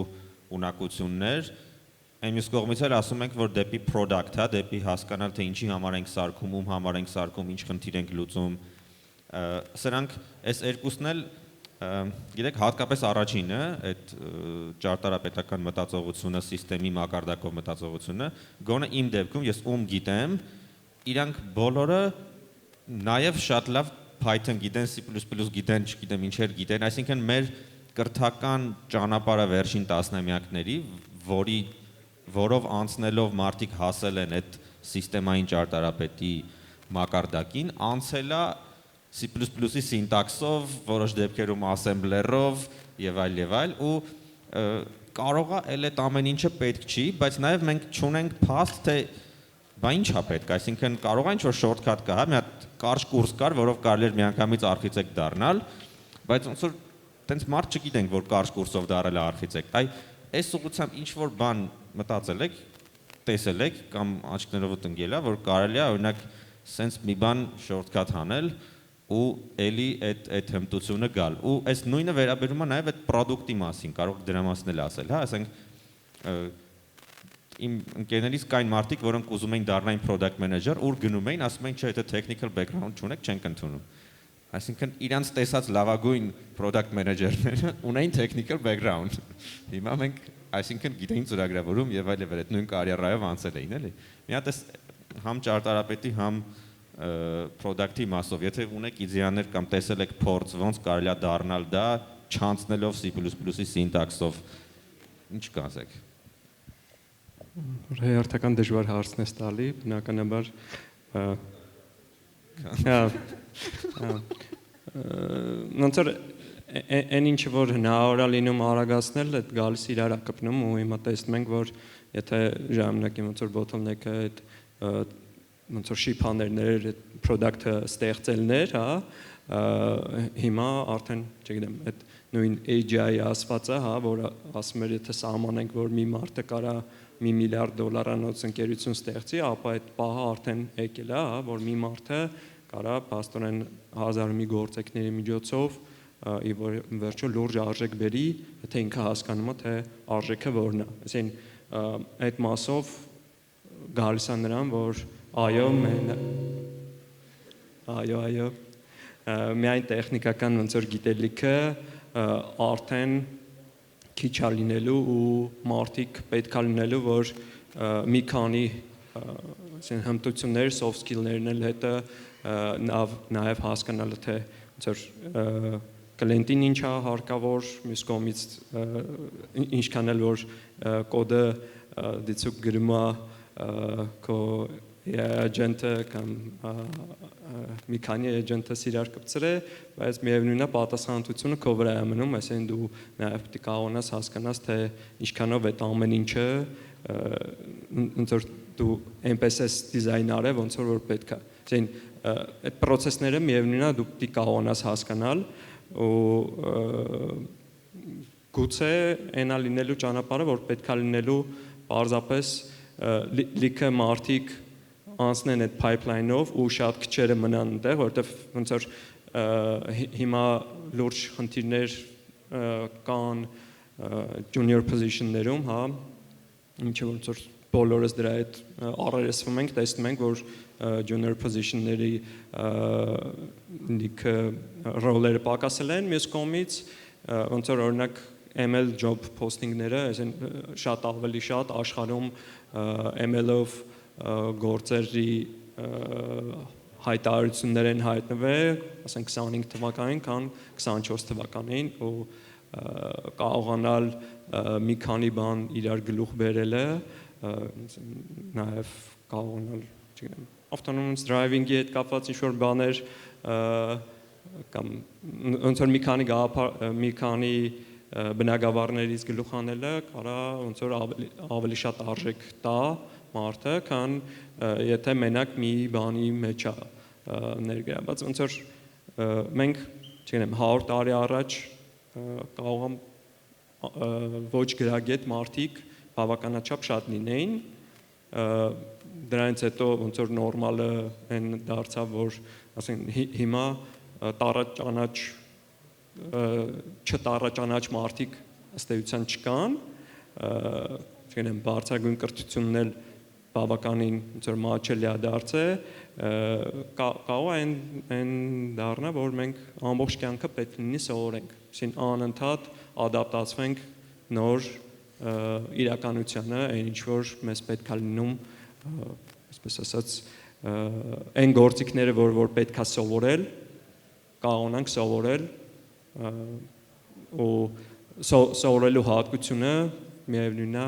ունակություններ, այն մյուս կողմից էլ ասում ենք, որ դեպի product, հա, դեպի հասկանալ, թե ինչի համար ենք սարքում, ում համար ենք սարքում, ինչ խնդիր ենք լուծում, սրանք այս երկուսն էլ գիտեք, հատկապես առաջինը, այդ ճարտարապետական մտածողությունը, սիստեմի մակարդակով մտածողությունը, գոնե իմ դեպքում ես ում գիտեմ, իրանք բոլորը նաև շատ լավ Python գիտեն, C++ գիտեն, չգիտեմ ինչեր գիտեն, այսինքն մեր կրթական ճանապարհը վերջին տասնամյակների, որով անցնելով մարդիկ հասել են այդ սիստեմային ճարտարապետի մակարդակին, անցել է C++-ի սինտաքսով, որոշ դեպքերում assembler-ով եւ այլ ու կարող է էլ այդ ամեն ինչը պետք չի, բայց նաեւ մենք չունենք փաստ, թե բա ինչ է պետք, այսինքն կարող է ինչ-որ shortcut կա, հա, մի հատ կարճ կուրս կար, որով կարելի էր միանգամից արխիտեկտ դառնալ, բայց ոնց որ տենց մարդ չգիտենք, որ կարճ կուրսով դառել է արխիտեկտ, այս ուղղությամբ ինչ-որ բան մտածել եք, տեսել եք կամ աչքներով տնկել է, որ կարելի է օրինակ սենց մի բան shortcut հանել ու էլի այդ հմտությունը գալ։ Ու այս նույնը վերաբերում է նաև այդ product-ի մասին, կարող դրա մասին էլ ասել, հա, ասենք իմ ընկերներից կային մարդիկ, որոնք ուզում էին դառնալ product manager, ուր գնում էին, ասում էին, չէ, դա technical background չունեք, չենք ընդունում։ Այսինքն իրանց տեսած լավագույն product manager-ները ունեին technical background։ Հիմա մենք, այսինքն գիտեին ծրագրավորում եւ այլ այդ նույն կարիերայով անցել էին, էլի։ Մի հատ էս համ ճարտարապետի, համ product-ի մասով, եթե ունեք իդեաներ կամ տեսել եք փորձ, ոնց կարելի է դառնալ դա չանցնելով C++-ի սինտաքսով, ինչ կասեք։ Հերթական դժվար հարցն է տալի, բնականաբար ոնց որ այն ինչը որ հնարավոր է լինում արագացնել, այդ գալիս իրար կպնում ու հիմա տեսնում ենք, որ եթե ժամանակի ոնց որ bottleneck-ը այդ ոնց որ շիփաներներ, այդ product-ը ստեղծելներ, հա, հիմա արդեն, չգիտեմ, այդ նույն AGI-ի ասվածը, հա, որ ասում էր, եթե սահմանենք, որ մի մարդը կարա $1 միլիարդ դոլարանոց ընկերություն ստեղծի, ապա այդ պահը արդեն եկել է, հա, որ մի մարդը կարա փաստորեն 1000 մի գործիքների միջոցով ի վերջո լուրջ արժեք բերի, եթե ինքը հասկանում է, թե արժեքը որն է։ Այսինքն այդ մասով գալիս է նրան, որ այո, միայն տեխնիկական ոնց որ գիտելիքը արդեն քիչ է լինելու ու մարդիկ պետք է լինելու, որ մի քանի հմտություններ, soft skill-ներն էլ հետը նաև հասկանալը, թե ոնց որ կլենտին ինչ է հարկավոր, մյուս կողմից ինչքան էլ որ կոդը դիցուկ գրում է քո agent-ը կամ մի քանի agent-ը իրար կպցրե, բայց միևնույնն է պատասխանատվությունը քո վրա է մնում, այսինքն դու նաև պետք է կարողանաս հասկանաս, թե ինչքանով այդ ամեն ինչը ոնց որ դու այնպես ես դիզայնարը, ոնց որ պետք է։ Այսինքն այդ process-ները միևնույնն է դու պետք է կարողանաս հասկանալ ու գուցե այնա լինելու ճանապարհը, որ պետք է լինելու պարզապես լիքը մարդիկ անցնեն այդ pipeline-ով ու շատ քչերը մնան այնտեղ, որովհետև ոնց որ հիմա լուրջ խնդիրներ կան junior position-ներում, հա, ինչը ոնց որ բոլորս դրա հետ առերեսվում ենք, տեսնում ենք, որ junior position-ների լիքը ռոլերը պակասել են, մյուս կողմից ոնց որ օրինակ ML job posting-ները, այսինքն շատ ավելի շատ աշխարհում ML-ով գործերի հայտարարություններ են հայտնվել, ասենք 25 թվականին կամ 24 թվականին ու կարողանալ մի քանի բան իրար գլուխ բերելը, նաև կարողանալ, չգիտեմ, autonomous driving-ի հետ կապված ինչ-որ բաներ կամ ոնց որ մի քանի բնակավարներից գլուխ անելը կարա ոնց որ ավելի շատ արժեք տա, մարդը, քան եթե մենակ մի բանի մեջ է ներգրավված, ոնց որ մենք, չգիտեմ, 100 տարի առաջ կարող եմ ոչ գրագետ մարդիկ բավականաչափ շատ լինեին, դրանից հետո ոնց որ նորմալը այն դարձավ, որ ասենք հիմա չտառաճանաչ մարդիկ ըստ էության չկան, չգիտեմ, բարձրագույն կրթությունն էլ բավականին ոնց որ մաչելի է դարձել, կարող է այն դառնա, որ մենք ամբողջ կյանքը պետք լինի սովորենք, այսին անընդհատ ադապտացվենք նոր իրականությանը, այն ինչ որ մեզ պետք է լինում, այսպես ասած, այն գործիքները, որ պետք է սովորել, կարողանանք սովորել ու սովորելու հատկությունը միևնույնն է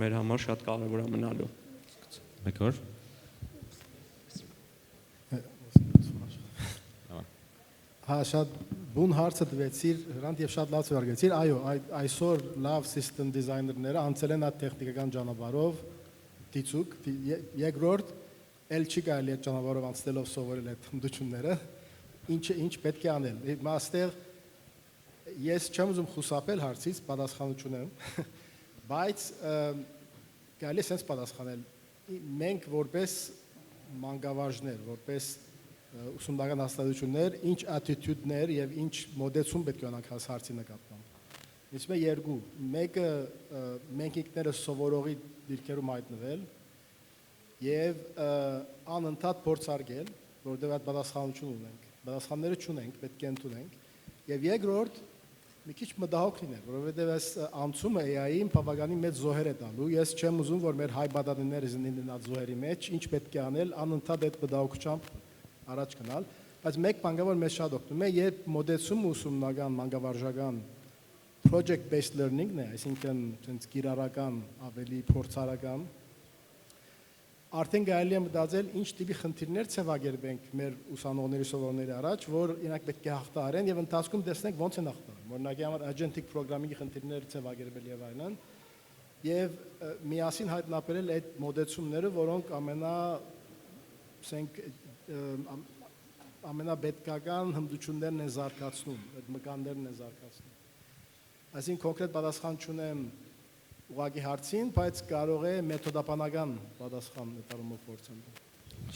մեր համար շատ կարևոր է մնալու։ Մեկ օր։ Հա, շատ բուն հարցը տվեցիր, Հրանտ, եւ շատ լավ զարգացիր։ Այո, այսօր լավ system designer-ները անցել են այդ տեխնիկական ճանապարհով դիցուկ, երկրորդ էլ չի կարելի այդ ճանապարհով անցնելով սովորել այդ հմտությունները, ինչ պետք է անել։ Հիմա այստեղ ես չեմ ուզում խուսափել հարցից, պատասխանություն եմ, բայց կարելի է sense պատասխանել։ Մենք որպես մանկավարժներ, որպես ուսումնական հաստատություններ, ինչ attitude-ներ եւ ինչ մոդեցում պետք է ունենանք հարցի նկատմամբ։ Իսկ մե երկու, մեկը մենք ինքներս սովորողի դիրքերում հայտնվել եւ անընդհատ փորձարկել, որովհետեւ այդ պատասխանատվություն ունենք։ Պատասխանները չունենք, պետք է ընդունենք։ Եվ երկրորդ, մի քիչ մտահոգ լինել, որովհետեւ այս անցումը AI-ին բավականին մեծ զոհեր է տալու։ Ես չեմ ուզում, որ մեր հայ բադանիները զինեն այդ զոհերի մեջ, ինչ պետք է անել, անընդհատ այդ մտահոգությամբ առաջ գնալ, բայց մեկ բան կա, որ մեզ շատ օգնում է, երբ մոդեցում ուսումնական, մանկավարժական project based learning-ն է, այսինքն ցենց կիրառական, ավելի փորձարական, արդեն կարելի է մտածել ինչ տիպի խնդիրներ ցավագերբենք մեր ուսանողների սովորողների առաջ, որ իրանք պետք է հաղթահարեն եւ ընթացքում տեսնենք ոնց են հաղթահարում։ Օրինակ, համար agentic programming-ի խնդիրներ ցավագերբել եւ այլն, եւ միասին հայտնաբերել այդ մոդեցումները, որոնք ամենապետքական հմտություններն են զարգացնում, այդ մկաններն են զարգացնում։ Այսինքն կոնկրետ պատասխան չունեմ ուղղակի հարցին, բայց կարող է մեթոդաբանական պատասխան նետարումով փորձեմ։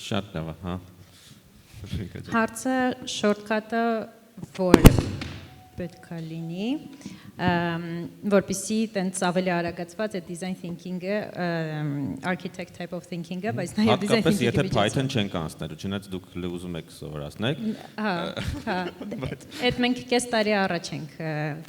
Շատ լավ, հա։ Հարցը shortcut-ը որ պետք է լինի, որպեսզի տենց ավելի արագացված է design thinking-ը, architect type of thinking-ը, բայց նաև design thinking-ը եթե միջոցով։ Python չենք անցնել, չնայած դուք ուզում եք սովորացնել։ Հա, այդ մենք կես տարի առաջ ենք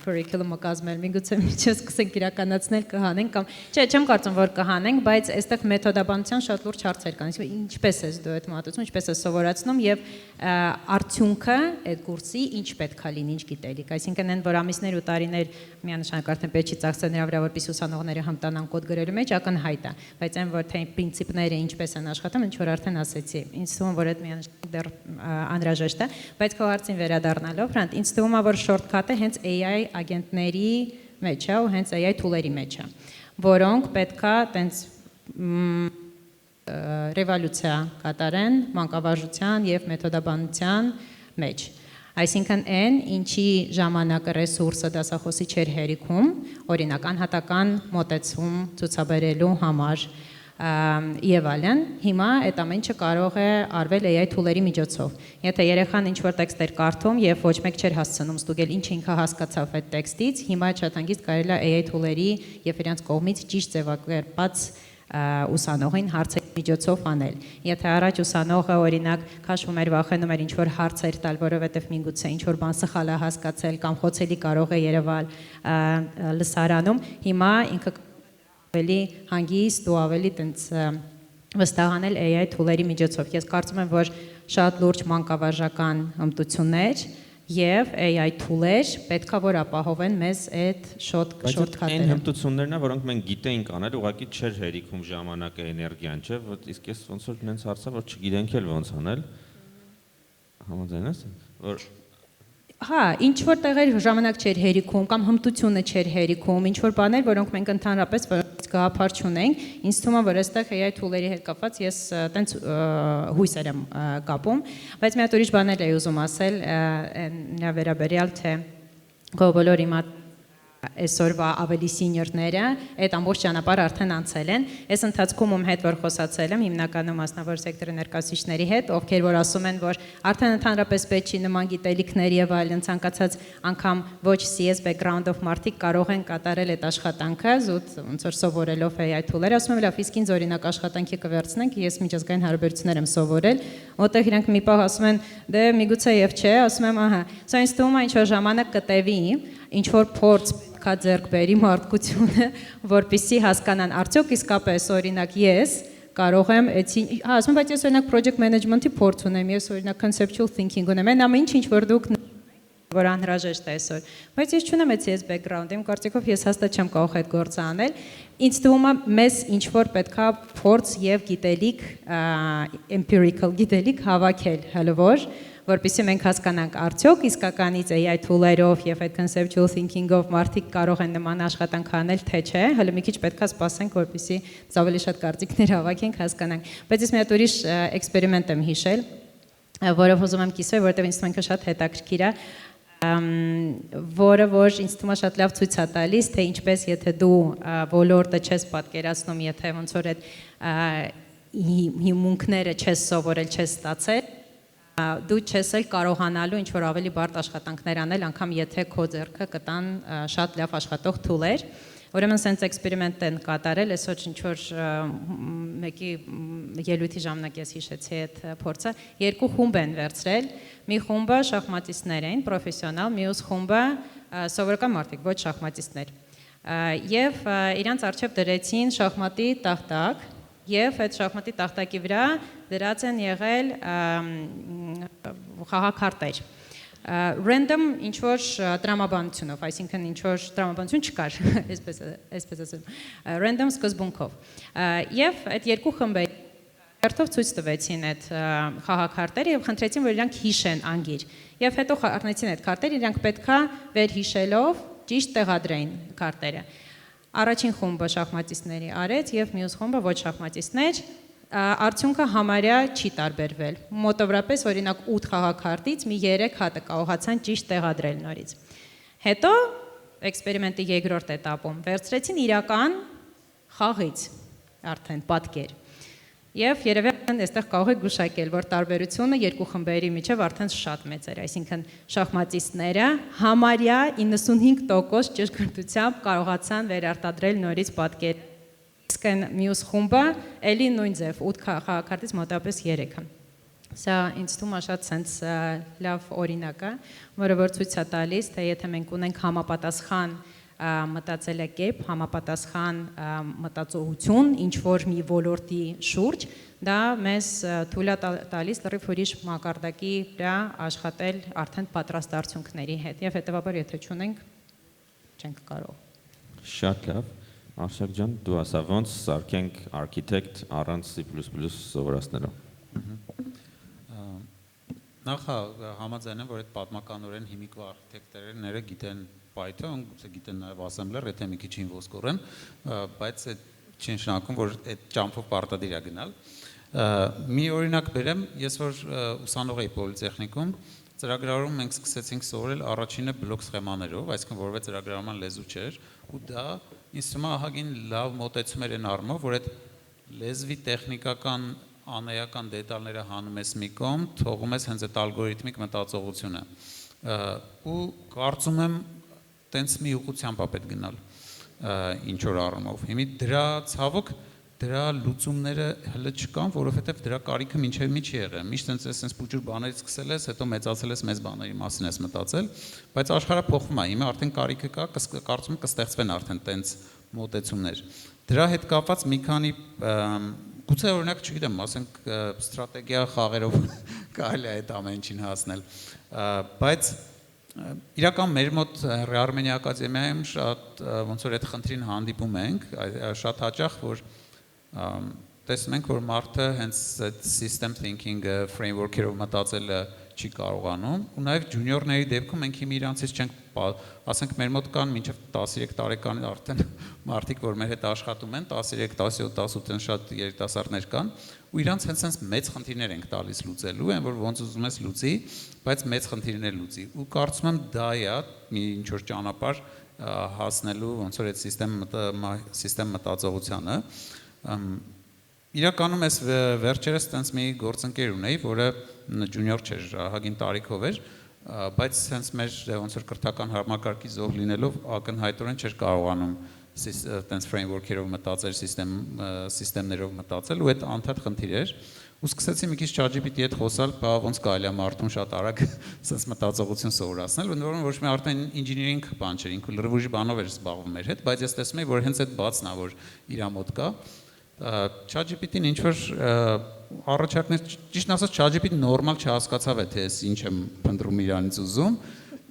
curriculum-ը կազմել, միգուցե միջը սկսենք իրականացնել կհանենք կամ չէ, չեմ կարծում որ կհանենք, բայց այստեղ մեթոդաբանության շատ լուրջ հարցեր կան, իսկ ինչպես ես դու այդ մոտեցում, ինչպես ես սովորացնում եւ արդյունքը այդ կուրսի ինչ պետք է լինի, ինչ գիտելիք, այսինքն այն որ ամիսներ ու տարիներ միանշանակ արդեն պետք չի ծախսել նրա վրա, որպեսզի ուսանողները հմտանան կոդ գրելու մեջ, ակնհայտ է, բայց այն որ թե պրինցիպները ինչպես են աշխատում, ինչ որ արդեն ասեցի, ինձ թվում որ այդ միանշանակ դեռ անհրաժեշտ է, բայց քո հարցին վերադառնալով, Հրանտ, ինձ թվում է որ shortcut-ը հենց AI ագենտների մեջ է ու հենց AI tool-երի մեջ է, որոնք պետքա տենց ռևոլյուցիա կատարեն մանկավարժության եւ մեթոդաբանության մեջ։ Այսինքն այն, ինչի ժամանակը ռեսուրսը դասախոսի չէր հերիքում, օրինակ անհատական մոտեցում ցուցաբերելու համար եւ այլն, հիմա այդ ամենը կարող է արվել AI tool-երի միջոցով։ Եթե երեխան ինչ-որ տեքստեր կարդում եւ ոչ մեկ չէր հասցնում ստուգել ինչ ինքը հասկացավ այդ տեքստից, հիմա շատ հանգիստ կարելի է AI tool-երի եւ իրենց կողմից ճիշտ ձևակերպած ուսանողին հարցերի միջոցով անել։ Եթե առաջ ուսանողը օրինակ քաշվում էր վախենում էր ինչ-որ հարցեր տալ, որովհետև միգուցե ինչ-որ բան սխալ է հասկացել կամ խոցելի կարող է երևալ լսարանում, հիմա ինքը ավելի հանգիստ ու ավելի տենց վստահանել AI tool-երի միջոցով։ Ես կարծում եմ, որ շատ լուրջ մանկավարժական հմտություններ եւ AI tool-եր պետքա որ ապահովեն մեզ այդ shortcut-երը։ Այն հմտություններն են, որոնք մենք գիտեինք անել, ուղղակի չէր հերիքում ժամանակը, էներգիան, չէ՞, իսկ ես ոնց որ նենց հարցա, որ չգիտենք էլ ոնց անել։ Համաձայն ես, որ Հա, ինչ որ տեղեր ժամանակ չէր հերիքում կամ հմտությունը չէր հերիքում, ինչ որ բաներ, որոնք մենք ընդհանրապես գաղափար չունենք, ինձ թվում է, որ այստեղ AI tool-երի հետ կապված ես տենց հույսեր եմ կապում, բայց մի հատ ուրիշ բաներ էի ուզում ասել, նրա վերաբերյալ թե բոլոր իմա այսօրվա ավելի սինիորները այդ ամբողջ ճանապարհը արդեն անցել են։ Այս ընթացքում ում հետ որ խոսացել եմ, հիմնականում մասնավոր սեկտորի ներկայացուցիչների հետ, ովքեր որ ասում են, որ արդեն ընդհանրապես պետք չի նման գիտելիքներ եւ այլն, ցանկացած անգամ ոչ CS background-ով մարդիկ կարող են կատարել այդ աշխատանքը, զուտ ոնց որ սովորելով AI tool-եր, ասում եմ, լավ, իսկ ինձ օրինակ աշխատանքի կվերցնենք, ես միջազգային հարաբերություններ եմ սովորել, որտեղ իրանք մի պահ ասում են, դե միգուցե եւ չէ, ասում եմ, ահա, սա ինձ թվում է ինչ որ ժամանակ կտևի, ինչ որ փորձ կա ձեռք բերի մարդկությունը, որպեսզի հասկանան արդյոք իսկապես օրինակ ես կարող եմ ասում, բայց ես օրինակ project management-ի փորձ ունեմ, ես օրինակ conceptual thinking ունեմ, այն ամեն ինչ որ դուք որ անհրաժեշտ է այսօր, բայց ես չունեմ այդ CS background, իմ կարծիքով ես հաստատ չեմ կարող այդ գործը անել, ինձ թվում է մեզ ինչ որ պետքա փորձ եւ գիտելիք, empirical գիտելիք հավաքել, հələ որպեսզի մենք հասկանանք արդյոք իսկականից AI tool-երով եւ այդ conceptual thinking-ով մարդիկ կարող են նման աշխատանք անել, թե չէ, հələ մի քիչ պետքա սպասենք, որպեսզի ավելի շատ կարծիքներ հավաքենք, հասկանանք։ Բայց ես մի հատ ուրիշ էքսպերիմենտ եմ հիշել, որով ուզում եմ կիսվել, որովհետեւ ինձ թվում է շատ հետաքրքիր է, որը որ ինձ թվում է շատ լավ ցույց է տալիս, թե ինչպես եթե դու ոլորտը չես պատկերացնում, եթե ոնց որ այդ հիմունքները չես սովորել, չես ստացել, դու չես էլ կարողանալու ինչ որ ավելի բարդ աշխատանքներ անել, անգամ եթե քո ձեռքը կտան շատ լավ աշխատող tool-եր։ Ուրեմն սենց էքսպերիմենտ են կատարել, այսօր ինչ որ մեկի ելույթի ժամանակ ես հիշեցի այդ փորձը, երկու խումբ են վերցրել, մի խումբը շախմատիստներ էին, պրոֆեսիոնալ, մյուս խումբը սովորական մարդիկ, ոչ շախմատիստներ։ Եւ իրանց առջև դրեցին շախմատի տախտակ, եւ այդ շախմատի տախտակի վրա դրած են եղել խաղաքարտեր։ Random ինչ որ տրամաբանությունով, այսինքն ինչ որ տրամաբանություն չկար, այսպես ասեմ, random սկզբունքով։ Եվ այդ երկու խմբերի հերթով ցույց տվեցին այդ խաղաքարտերը եւ խնդրեցին, որ իրանք հիշեն անգիր։ Եվ հետո առնեցին այդ քարտերը, իրանք պետքա վերհիշելով ճիշտ տեղադրեին քարտերը։ Առաջին խումբը շախմատիստների արեց եւ մյուս խումբը ոչ շախմատիստներ, արդյունքը համարյա չի տարբերվել։ Մոտավորապես օրինակ 8 խաղաքարտից մի 3 հատը կարողացան ճիշտ տեղադրել նորից։ Հետո էքսպերիմենտի երկրորդ этаպում վերցրեցին իրական խաղից արդեն պատկեր։ Եվ երևի այստեղ կարող եք գուշակել, որ տարբերությունը երկու խմբերի միջև արդեն շատ մեծ էր, այսինքն շախմատիստները համարյա 95% ճշգրտությամբ կարողացան վերարտադրել նորից պատկեր։ Իսկ մյուս խումբը էլի նույն ձև 8 խաղաքարտից մոտավորապես 3-ը։ Սա ինձ թվում է շատ sense լավ օրինակ է, որը որ ցույց է տալիս, թե եթե մենք ունենք համապատասխան մտածելակերպ, համապատասխան մտածողություն, ինչ որ մի ոլորտի շուրջ, դա մեզ թույլ է տալիս լրիվ ուրիշ մակարդակի վրա աշխատել արդեն պատրաստ արդյունքների հետ եւ հետեւաբար եթե չունենք չենք կարող։ Շատ լավ։ Արշակ ջան, դու ասա ոնց սարքենք architect առանց C++ սովորածներով։ Նախ համաձայն եմ, որ այդ պատմականորեն հիմիկվա արխիտեկտորները գիտեն Python, գուցե գիտեն նաև assembler, եթե մի քիչ ոսկորեն, բայց այդ չի նշանակում, որ այդ ճամփով պարտադիր է գնալ։ Մի օրինակ բերեմ, ես որ ուսանող էի պոլիտեխնիկում, ծրագրավորում մենք սկսեցինք սովորել առաջինը բլոկ սխեմաներով, այսինքն որովհետեւ ծրագրավորման լեզու չէր, ու դա ինձ թվում է ահագին լավ մոտեցում էր այն առումով, որ այդ լեզվի տեխնիկական անեական դետալները հանում ես մի կողմ, թողում ես հենց այդ ալգորիթմիկ մտածողությունը։ Ու կարծում եմ տենց մի ուղղությամբ է պետք գնալ ինչ որ առումով։ Հիմա դրա ցավոք դրա լուծումները հələ չկան, որովհետև դրա կարիքը մինչև մի չի եղել։ Միշտ sense փոքր բաներից սկսել ես, հետո մեծացել ես մեծ բաների մասին ես մտածել, բայց աշխարհը փոխվում է, հիմա արդեն կարիքը կա, կարծում եմ կստեղծվեն արդեն տենց մոտեցումներ։ Դրա հետ կապված մի քանի գուցե օրինակ չգիտեմ, ասենք ստրատեգիա խաղերով կարելի է այդ ամեն ինչին հասնել, բայց իրական մեր մոտ Armenia Ակադեմիայում շատ ոնց որ այդ խնդրին հանդիպում ենք, շատ հաճախ որ տեսնում ենք որ մարդը հենց այդ system thinking framework-երով մտածելը չի կարողանում, ու նաև ջունիորների դեպքում մենք հիմա իրանցից չենք, ասենք մեր մոտ կան մինչև 13 տարեկան արդեն մարդիկ, որ մեր հետ աշխատում են, 13, 17, 18-ն շատ երիտասարդներ կան, ու իրանց հենց մեծ խնդիրներ ենք տալիս լուծելու, այն որ ոնց ուզում ես լուծի, բայց մեծ խնդիրներ լուծի, ու կարծում եմ դա է մի ինչ-որ ճանապարհ հասնելու ոնց որ այդ սիստեմ մտածողությանը։ Իրականում ես վերջերս տենց մի գործընկեր ունեի, որը ջունիոր չէր, հագին տարիքով էր, բայց հենց մեր ոնց որ կրթական համակարգի զոհ լինելով ակնհայտորեն չէր կարողանում տենց ֆրեյմվորքերով մտածել, սիստեմներով մտածել, ու այդ անդադ խնդիր էր։ Ու սկսեցի մի քիչ ChatGPT-ի հետ խոսալ, բա ոնց կարելի է մարդուն շատ արագ sense մտածողություն սովորացնել, որովհետև ոչ մի արդեն ինժեներինգ բան չէր, ինքը լրիվ բանով էր զբաղվում մեր հետ, բայց ես տեսնում եի, որ հենց այդ բացն է, որ իր մոտ կա։ ChatGPT-ին ինչ որ առաջարկներ, ճիշտ ասած ChatGPT-ն նորմալ չհասկացավ է, թե ես ինչ եմ փնտրում իրանից ուզում,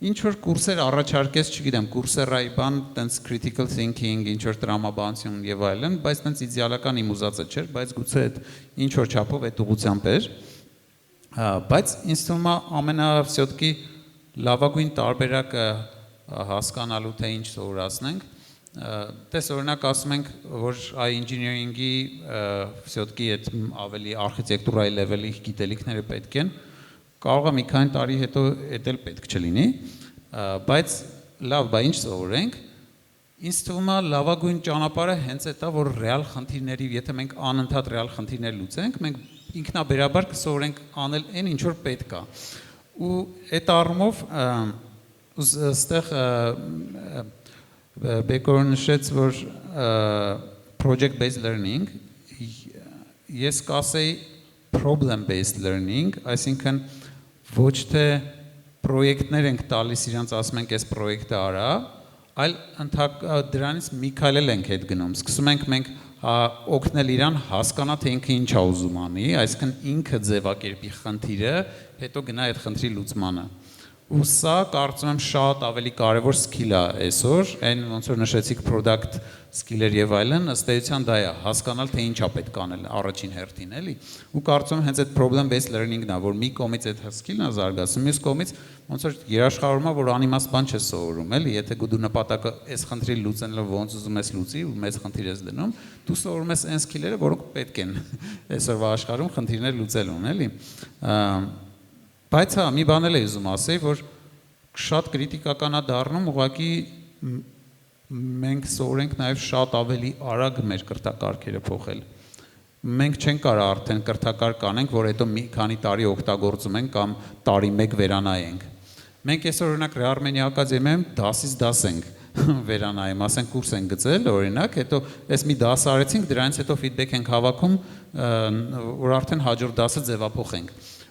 ինչ որ կուրսեր առաջարկես, չգիտեմ, Coursera-ի բան, տենց critical thinking, ինչ որ տրամաբանություն եւ այլն, բայց տենց իդեալական իմ ուզածը չէր, բայց գուցե այդ ինչ որ չափով այդ ուղղությամբ էր։ Բայց ինձ թվում է ամենավսյոտկի լավագույն տարբերակը հասկանալու թե ինչ սովորացնենք, տես օրինակ ասում ենք, որ այ ինժեներինգի վսյոտկի այդ ավելի արխիտեկտուրայի լեվելի գիտելիքները պետք են, կարող է մի քանի տարի հետո էդ էլ պետք չլինի, բայց լավ, բա ինչ սովորենք, ինձ թվում է լավագույն ճանապարհը հենց այդ է, որ ռեալ խնդիրների, եթե մենք անընդհատ ռեալ խնդիրներ լուծենք, մենք ինքնաբերաբար կսովորենք անել այն ինչ որ պետք է։ Ու այդ առումով այստեղ Բեկորը նշեց, որ project-based learning, ես կասեի problem-based learning, այսինքն ոչ թե պրոյեկտներ ենք տալիս իրանց ասում ենք այս պրոյեկտը արա, այլ դրանից մի քայլ ենք հետ գնում, սկսում ենք մենք օգնել իրան հասկանա, թե ինքը ինչ է ուզում անի, այսինքն ինքը ձևակերպի խնդիրը, հետո գնա այդ խնդրի լուծմանը։ Ու սա կարծում եմ շատ ավելի կարևոր սկիլ է այսօր, այն ոնց որ նշեցիք product skiller եւ այլն, ըստ էության դա է հասկանալ թե ինչ է պետք անել առաջին հերթին, էլի։ Ու կարծում եմ հենց այդ problem based learning-ն է, որ մի կողմից այդ սկիլն է զարգացնում, մյուս կողմից ոնց որ երաշխավորում է, որ անիմաստ բան չես սովորում, էլի, եթե դու նպատակը այս խնդրի լուծելը ոնց ուզում ես լուծի ու մեծ խնդիր ես դնում, դու սովորում ես այն սկիլերը, որոնք պետք են այսօրվա աշխարհում խնդիրներ լուծելուն, էլի։ Բայց հա, մի բան էլ եմ ուզում ասել, որ շատ կրիտիկական է դառնում, ուղղակի մենք սովորենք նաև շատ ավելի արագ մեր կրթակարգերը փոխել։ Մենք չենք կարող արդեն կրթակարգ կանենք, որ հետո մի քանի տարի օգտագործում ենք կամ տարի մեկ վերանայենք։ Մենք այսօր օրինակ Ռեարմենիա ակադեմիայում դասից դաս ենք վերանայում, ասենք կուրս ենք գծել, օրինակ, հետո այս մի դաս արեցինք, դրանից հետո ֆիդբեք ենք հավաքում, որ արդեն հաջորդ դասը ձևափոխենք։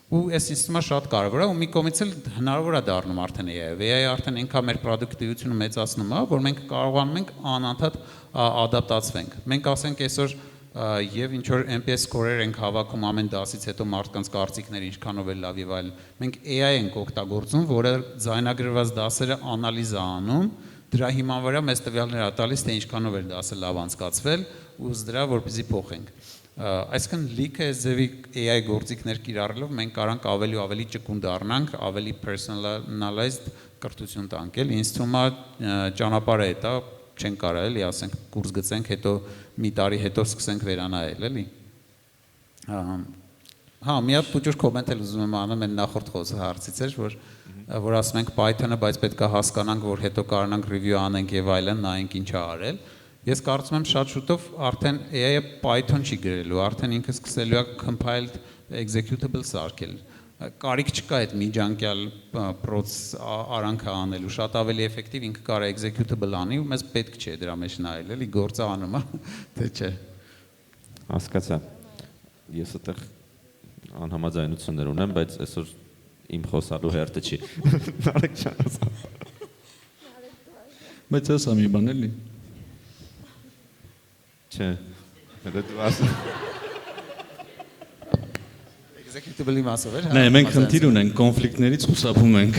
Ու այս ինստիտուտը շատ կարևոր է, ու մի կողմից էլ հնարավոր է դառնում արդեն AI-ը։ AI-ը արդեն ինքա մեր պրոդուկտիվությունը մեծացնում է, որ մենք կարողանում ենք անընդհատ ադապտացվենք։ Մենք ասենք այսօր եւ ինչ որ MPS score-եր ենք հավաքում ամեն դասից հետո մարդկանց կարծիքները ինչքանով է լավ եւ այլն։ Մենք AI ենք օգտագործում, որը ձայնագրված դասերը անալիզ է անում, դրա հիման վրա մեզ տվյալներ է տալիս, թե ինչքանով է դասը լավ անցկացվել, ու դրա որպեսզի փոխենք։ Այսինքն լիքը ձևի AI գործիքներ կիրառելով մենք կարանք ավելի ու ավելի ճկուն դառնանք, ավելի personalized կրթություն տանք, էլի ինձ թվում է ճանապարհը է դա, չենք կարող էլի, ասենք կուրս գծենք, հետո մի տարի հետո սկսենք վերանայել, էլի։ Հա, մի հատ փոքր կոմենտ էլ ուզում եմ անեմ այն նախորդ խոսքը հարցից էր, որ ասում ենք Python-ը, բայց պետք է հասկանանք, որ հետո կարողանանք review անենք եւ այլն, նայենք ինչ է արել։ Ես կարծում եմ շատ շուտով արդեն AI-ը Python չի գրելու, արդեն ինքը սկսելու է compiled executable սարքել։ Կարիք չկա այդ միջանկյալ process արանքը անելու, շատ ավելի էֆեկտիվ ինքը կարող է executable անի ու մեզ պետք չէ դրա մեջ նայել, էլի գործը անում է, թե չէ։ Հասկացա։ Ես այդտեղ անհամաձայնություններ ունեմ, բայց այսօր իմ խոսալու հերթը չի։ Նարեկ չան ասա։ Բայց ասա մի բան էլի։ Չէ, դա դու ասա։ Executable-ի մասով էր։ Նայ, մենք խնդիր ունենք, կոնֆլիկտներից խուսափում ենք։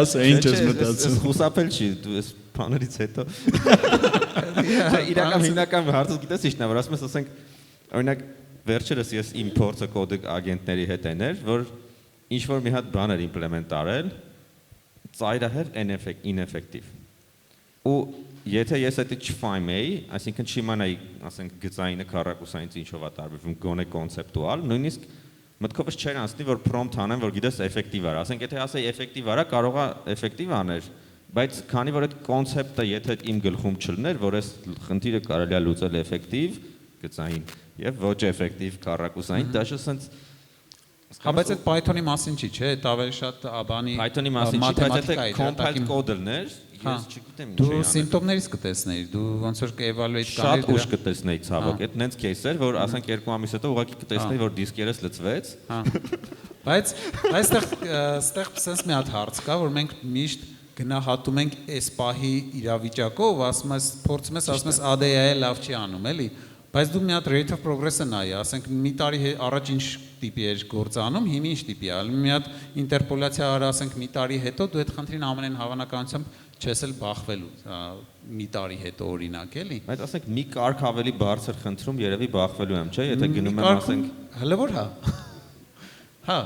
Ասա, ինչ ես մտածում։ Խուսափել չի, դու այս բաներից հետո։ Իրական հիմնական հարցը գիտես ի՞նչն է, որ ասում ես, ասենք, օրինակ վերջերս ես իմ փորձը կոդիկ ագենտների հետ էներ, որ ինչ որ մի հատ բան էր իմպլեմենտ արել, ծայրահեղ ineffective։ Ու եթե ես դա չֆայմեի, այսինքն չիմանայի, ասենք գծայինը քառակուսայինից ինչով է տարբերվում, գոնե կոնցեպտուալ, նույնիսկ մտքովս չէր անցնի, որ prompt անեմ, որ գիտես էֆեկտիվ արա, ասենք եթե ասեի էֆեկտիվ արա, կարողա էֆեկտիվ աներ, բայց քանի որ այդ կոնցեպտը եթե իմ գլխում չլներ, որ այս խնդիրը կարելի է լուծել էֆեկտիվ գծային եւ ոչ էֆեկտիվ քառակուսային, դա շսենց Հա, բայց այդ Python-ի մասին չի, չէ՞, դա ավելի շատ բանի Python-ի մասին չի, բայց եթե compiled code-ներ, ես չգիտեմ ինչ Դու է։ սիմպտոմներից կտեսնեիր, դու ոնց որ կեվալուեյթ կանեիր։ Շատ ուշ կտեսնեի ցավոք, այդ նենց кейս էր, որ ասենք 2 ամիս հետո ուղղակի կտեսնեի, որ դիսկերս լծվեց։ Հա։ Բայց այստեղ sense մի հատ հարց կա, որ մենք միշտ գնահատում ենք այս պահի իրավիճակով, ասում ես, փորձում ես, ասում ես ADI-ը լավ չի անում, էլի։ Բայց դու մի հատ rate of progress-ը նայի, ասենք մի տարի առաջ ինչ տիպի էր գործանում, հիմա ինչ տիպի է, մի հատ ինտերպոլացիա արա, ասենք մի տարի հետո դու այդ խնդրին ամենայն հավանականությամբ չես էլ բախվելու մի տարի հետո օրինակ էլի։ Բայց ասենք մի կարգ ավելի բարձր խնդրում երևի բախվելու եմ, չէ՞, եթե գնում եմ ասենք հələ որ հա։ Հա,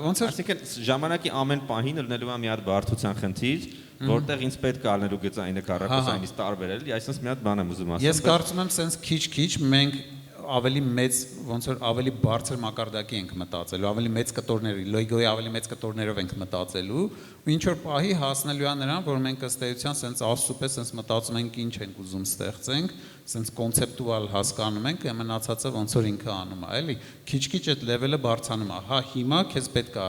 ոնց որ այսինքն ժամանակի ամեն պահին լինելու է մի հատ բարդության խնդիր, որտեղ ինձ պետք է ալնելու գծայինը քառակուսայինից տարբերել, այսինքն մի հատ բան եմ ուզում ասել։ Ես կարծում եմ sense քիչ մենք ավելի մեծ ոնց որ ավելի բարձր մակարդակի ենք մտածելու, ավելի մեծ կտորների, լոգոյի ավելի մեծ կտորներով ենք մտածելու, ու ինչ որ պահի հասնելու է նրան, որ մենք ըստ էության sense ասուպես sense մտածում ենք ինչ ենք ուզում ստեղծենք, sense կոնցեպտուալ հասկանում ենք, մնացածը ոնց որ ինքը անում է, էլի։ Քիչ-քիչ այդ լեվելը բարձրանում է։ Հա, հիմա քեզ պետք է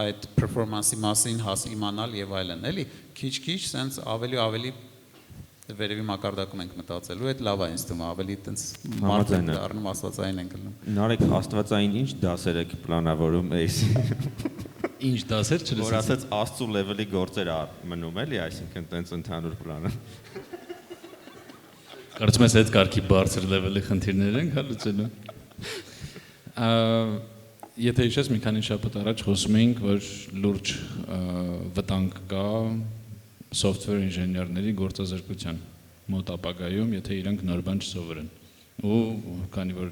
այդ performance-ի մասին իմանալ եւ այլն, էլի։ Քիչ-քիչ sense ավելի վերևի մակարդակում ենք մտածելու, այդ լավ է ինձ թվում, ավելի այտենց մարդն դառնում աստվածային ենք լնում։ Նարեկ աստվածային ինչ դասեր եք պլանավորում էս։ Ինչ դասեր չլսեցի։ Որ ասած աստծո լեվելի գործեր ա մնում էլի, այսինքն տենց ընդհանուր պլանը։ Կարծում ես այդ կարգի բարձր լեվելի խնդիրներ ենք հա լուծելու։ Եթե հիշես մի քանի շաբաթ առաջ խոսում էինք, որ լուրջ վտանգ կա software ինժեներների գործազրկության մոտ ապագայում, եթե իրանք նոր բան չսովորեն։ Ու քանի որ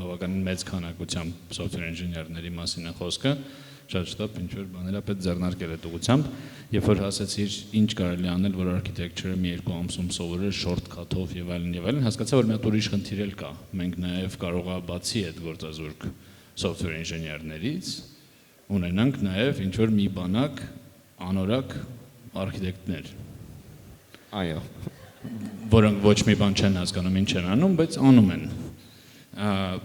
բավականին մեծ քանակությամբ software ինժեներների մասին է խոսքը, շատ շտապ ինչ որ բաներ է պետք ձեռնարկել այդ ուղղությամբ, երբ որ հասեցիր ինչ կարելի անել, որ architecture-ը մի 2 ամսում սովորել shortcut-ով եւ այլն, հասկացա, որ մի հատ ուրիշ խնդիր էլ կա։ Մենք նաեւ կարող է բացի այդ գործազուրկ software ինժեներներից ունենանք նաեւ ինչ որ մի բանակ անորակ արխիտեկտներ։ Այո։ Որոնք ոչ մի բան չեն հասկանում, ինչ են անում, բայց անում են։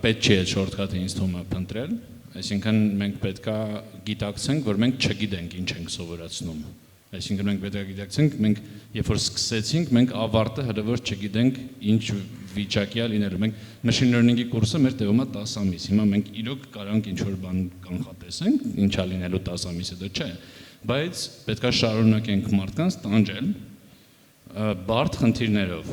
Պետք չի այդ shortcut-ը ինձ թվում է փնտրել, այսինքն մենք պետքա գիտակցենք, որ մենք չգիտենք ինչ ենք սովորացնում։ Այսինքն մենք պետք է գիտակցենք, մենք երբ որ սկսեցինք, մենք ավարտը հələ որ չգիտենք ինչ վիճակի է լինելու։ Մենք machine learning-ի կուրսը մեր տևում է 10 ամիս։ Հիմա մենք իրոք կարանք ինչ որ բան կանխատեսենք, ինչ է լինելու 10 ամիս հետո, չէ։ Բայց պետքա շարունակենք մարդկանց տանջել բարդ խնդիրներով։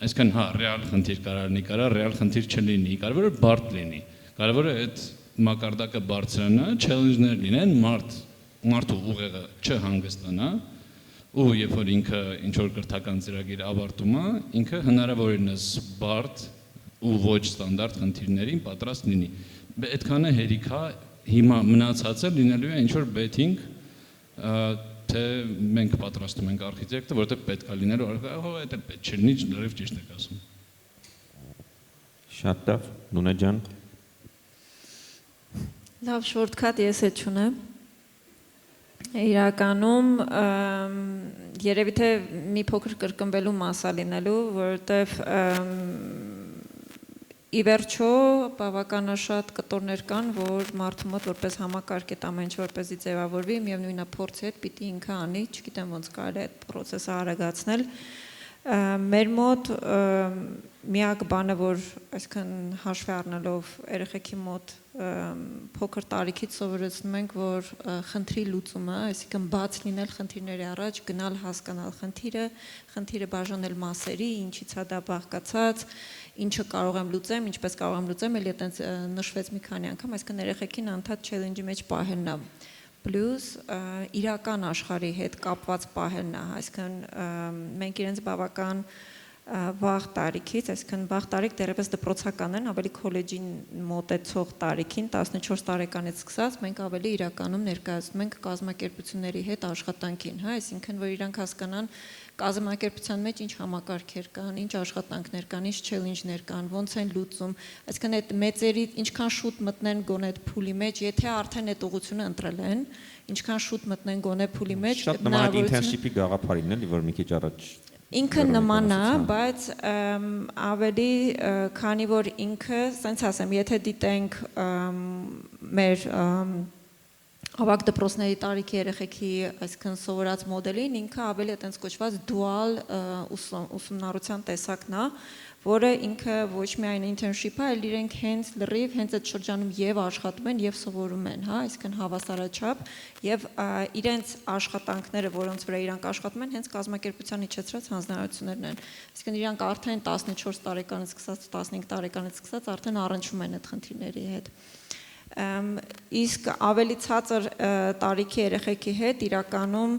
Այսինքն հա, ռեալ խնդիր կարա, ռեալ խնդիր չլինի, կարևորը բարդ լինի։ Կարևորը այդ մակարդակը բարձրանա, challenge-ներ լինեն, մարդու ուղեղը չհանգստանա, ու երբ որ ինքը ինչ որ կրթական ծրագիր ավարտում է, ինքը հնարավորինս բարդ ու ոչ ստանդարտ խնդիրներին պատրաստ լինի։ Այդքանը հերիք է, հիմա մնացածը լինելու է ինչ որ betting, թե մենք պատրաստում ենք արխիտեկտը, որտեղ պետք է լինելու, հո դա պետք չլինի, լրիվ ճիշտ եք ասում։ Շատ լավ, Նունե ջան։ Լավ shortcut ես էլ չունեմ։ Իրականում երևի թե մի փոքր կրկնվելու մասա լինելու, որովհետև ի վերջո բավականաշատ կտորներ կան, որ մարդու մոտ որպես համակարգ այդ ամեն ինչ որպեսզի ձևավորվի, միևնույնն է փորձի հետ պիտի ինքը անի, չգիտեմ ոնց կարելի է այդ process-ը արագացնել։ Մեր մոտ միակ բանը, որ այսքան հաշվի առնելով երեխեքի մոտ փոքր տարիքից սովորեցնում ենք, որ խնդրի լուծումը, այսինքն բաց լինել խնդիրների առաջ, գնալ հասկանալ խնդիրը բաժանել մասերի, ինչից է դա բաղկացած, ինչը կարող եմ լուծեմ, ինչպես կարող եմ լուծեմ, էլի այտենց նշվեց մի քանի անգամ, այսինքն երեխեքին անդադ challenge-ի մեջ պահելն է։ Պլյուս իրական աշխարհի հետ կապված պահելն է, այսինքն մենք իրենց բավական վաղ տարիքից, այսինքն վաղ տարիք դեռևս դպրոցական են, ավելի քոլեջին մոտեցող տարիքին, 14 տարեկանից սկսած, մենք ավելի իրականում ներկայացնում ենք կազմակերպությունների հետ աշխատանքին, հա, այսինքն որ իրանք հասկանան կազմակերպության մեջ ինչ համակարգեր կան, ինչ աշխատանքներ կան, ինչ չելենջներ կան, ոնց են լուծում, այսինքն այդ մեծերի ինչքան շուտ մտնեն գոնե այդ փուլի մեջ, եթե արդեն այդ ուղղությունը ընտրել են, ինչքան շուտ մտնեն գոնե փուլի մեջ, շատ նման է internship-ի գաղափարին, էլի, որ մի քիչ առաջ ինքը նման է, բայց ավելի քանի որ ինքը, ասենց ասեմ, եթե դիտենք մեր ավագ դպրոցների տարիքի երեխեքի, այսինքն սովորած մոդելին, ինքը ավելի այտենց կոչված dual ուսումնառության տեսակն է, որը ինքը ոչ միայն internship-ը, այլ իրենք հենց լրիվ հենց այդ շրջանում եւ աշխատում են եւ սովորում են, հա, այսինքն հավասարաչափ եւ իրենց աշխատանքները, որոնց վրա իրանք աշխատում են, հենց կազմակերպության իջեցրած հանձնարարություններն են։ Այսինքն իրանք արդեն 14 տարեկանից սկսած, 15 տարեկանից սկսած արդեն առնչվում են այդ խնդիրների հետ։ Իսկ ավելի ցածր տարիքի երեխեքի հետ իրականում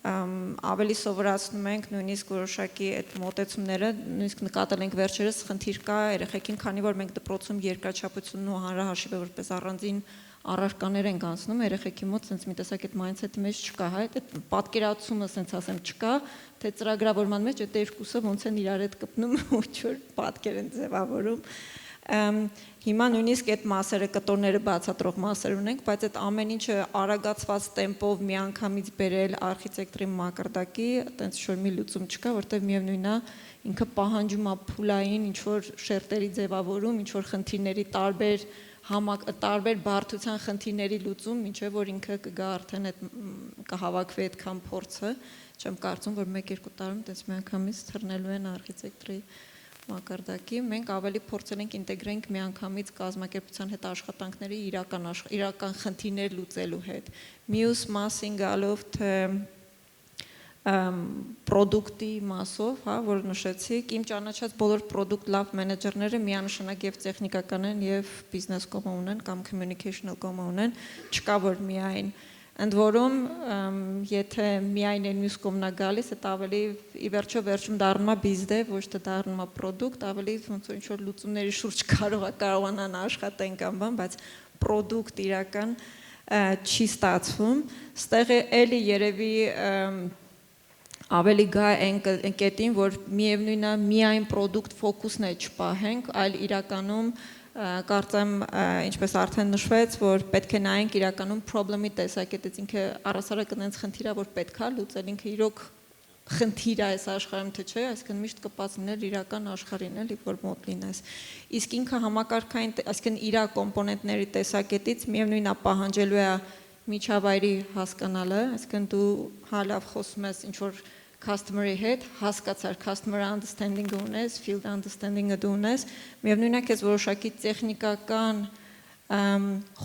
ավելի սովորացնում ենք նույնիսկ որոշակի այդ մոտեցումները, նույնիսկ նկատել ենք վերջերս խնդիր կա երեխեքին, քանի որ մենք դպրոցում երկրաչափությունն ու հանրահաշիվը որպես առանձին առարկաներ ենք անցնում, երեխեքի մոտ sense մի տեսակ այդ mindset-ի մեջ չկա, հա, այդ պատկերացումը sense ասեմ չկա, թե ծրագրավորման մեջ այդ երկուսը ոնց են իրար հետ կպնում ու ինչ-որ պատկեր են ձևավորում։ Հիմա նույնիսկ այդ մասերը, կտորները բացատրող մասեր ունենք, բայց այդ ամեն ինչը արագացված տեմպով միանգամից բերել արխիտեկտորի մակարդակի, այտենց ինչ-որ մի լուծում չկա, որտեղ միևնույնն է, ինքը պահանջում է փուլային ինչ-որ շերտերի ձևավորում, ինչ-որ խնդիրների տարբեր բարդության խնդիրների լուծում, ինչեւ որ ինքը կգա արդեն այդ կհավաքվի այդքան փորձը, չեմ կարծում, որ 1-2 տարում այտենց միանգամից թռնելու են արխիտեկտորի մակարդակի, մենք ավելի փորձել ենք ինտեգրենք միանգամից կազմակերպության հետ աշխատանքների իրական խնդիրներ լուծելու հետ։ Մյուս մասին գալով թե պրոդուկտի մասով, հա, որ նշեցիք, իմ ճանաչած բոլոր պրոդուկտ լավ մենեջերները միանշանակ եւ տեխնիկական են եւ բիզնես կոմա ունեն կամ communicational կոմա ունեն, չկա որ միայն ընդ որում եթե միայն այն մյուս կողմն է գալիս, այդ ավելի ի վերջում դառնում է բիզնես, ոչ թե դառնում է պրոդուկտ, ավելի ոնց որ ինչ-որ լուծումների շուրջ կարողանան աշխատեն կամ բան, բայց պրոդուկտ իրական չի ստացվում։ Ստեղ էլի երևի ավելի գա այն կետին, որ միևնույնն է միայն պրոդուկտ ֆոկուսն է չպահենք, այլ իրականում կարծեմ, ինչպես արդեն նշվեց, որ պետք է նայենք իրականում պրոբլեմի տեսակետից, ինքը առասարակ այնց խնդիր է, որ պետք է լուծել, ինքը իրոք խնդիր է այս աշխարհում, թե չէ, այսինքն միշտ կպած լինել իրական աշխարհին, էլի, որ մոտ լինես։ Իսկ ինքը համակարգային, այսինքն իր կոմպոնենտների տեսակետից միևնույնն է պահանջելու է միջավայրի հասկանալը, այսինքն դու հալավ խոսում ես ինչ-որ customer-ի հետ, հասկացար customer understanding-ը ունես, field understanding-ը դու ունես, միևնույնն է քեզ որոշակի տեխնիկական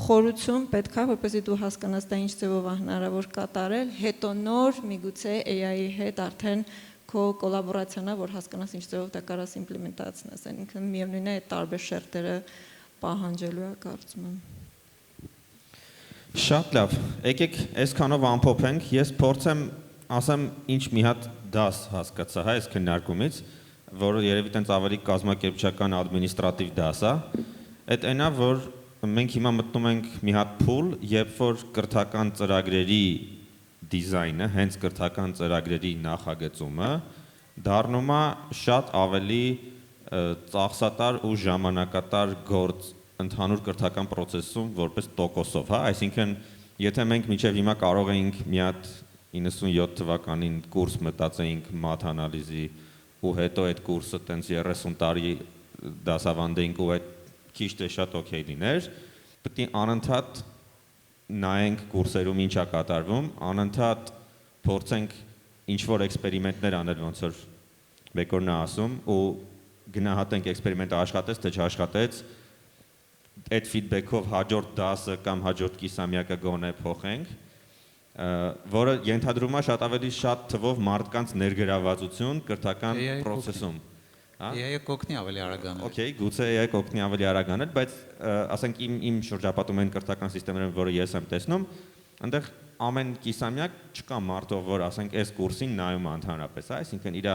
խորություն պետք է, որպեսզի դու հասկանաս դա ինչ ձևով է հնարավոր կատարել, հետո նոր միգուցե AI-ի հետ արդեն քո կոլաբորացիան է, որ հասկանաս ինչ ձևով դա կարաս իմպլեմենտացնես, ինքն միևնույնն է այդ տարբեր շերտերը պահանջելու է, կարծում եմ։ Շատ լավ, եկեք այսքանով ամփոփենք, ես փորձեմ ասեմ ինչ մի հատ դաս հասկացա, հա, այս քննարկումից, որը երևի տենց ավելի կազմակերպչական ադմինիստրատիվ դաս է, այդ այնա, որ մենք հիմա մտնում ենք մի հատ փուլ, երբ որ կրթական ծրագրերի դիզայնը, հենց կրթական ծրագրերի նախագծումը դառնում է շատ ավելի ծախսատար ու ժամանակատար գործ ընդհանուր կրթական process-ում որպես տոկոսով, հա, այսինքն եթե մենք մինչև հիմա կարող էինք մի հատ 97 թվականին կուրս մտածեինք մաթ անալիզի ու հետո այդ կուրսը տենց 30 տարի դասավանդեինք ու այդ քիչ թե շատ օքեյ լիներ, պետք է անընդհատ նայենք կուրսերում ինչա կատարվում, անընդհատ փորձենք ինչ-որ էքսպերիմենտներ անել, ոնց որ Բեկորն է ասում, ու գնահատենք էքսպերիմենտը աշխատեց, թե չաշխատեց, այդ ֆիդբեքով հաջորդ դասը կամ հաջորդ կիսամյակը գոնե փոխենք, որը ենթադրում է շատ ավելի շատ թվով մարդկանց ներգրավվածություն կրթական process-ում։ AI-ը կօգնի ավելի արագ անել։ Okay, գուցե AI կօգնի ավելի արագ անել, բայց ասենք իմ շրջապատում են կրթական համակարգերում, որը ես եմ տեսնում, այնտեղ ամեն կիսամյակ չկա մարդը, որ ասենք այս կուրսին նայում է ընդհանրապես, այսինքն իր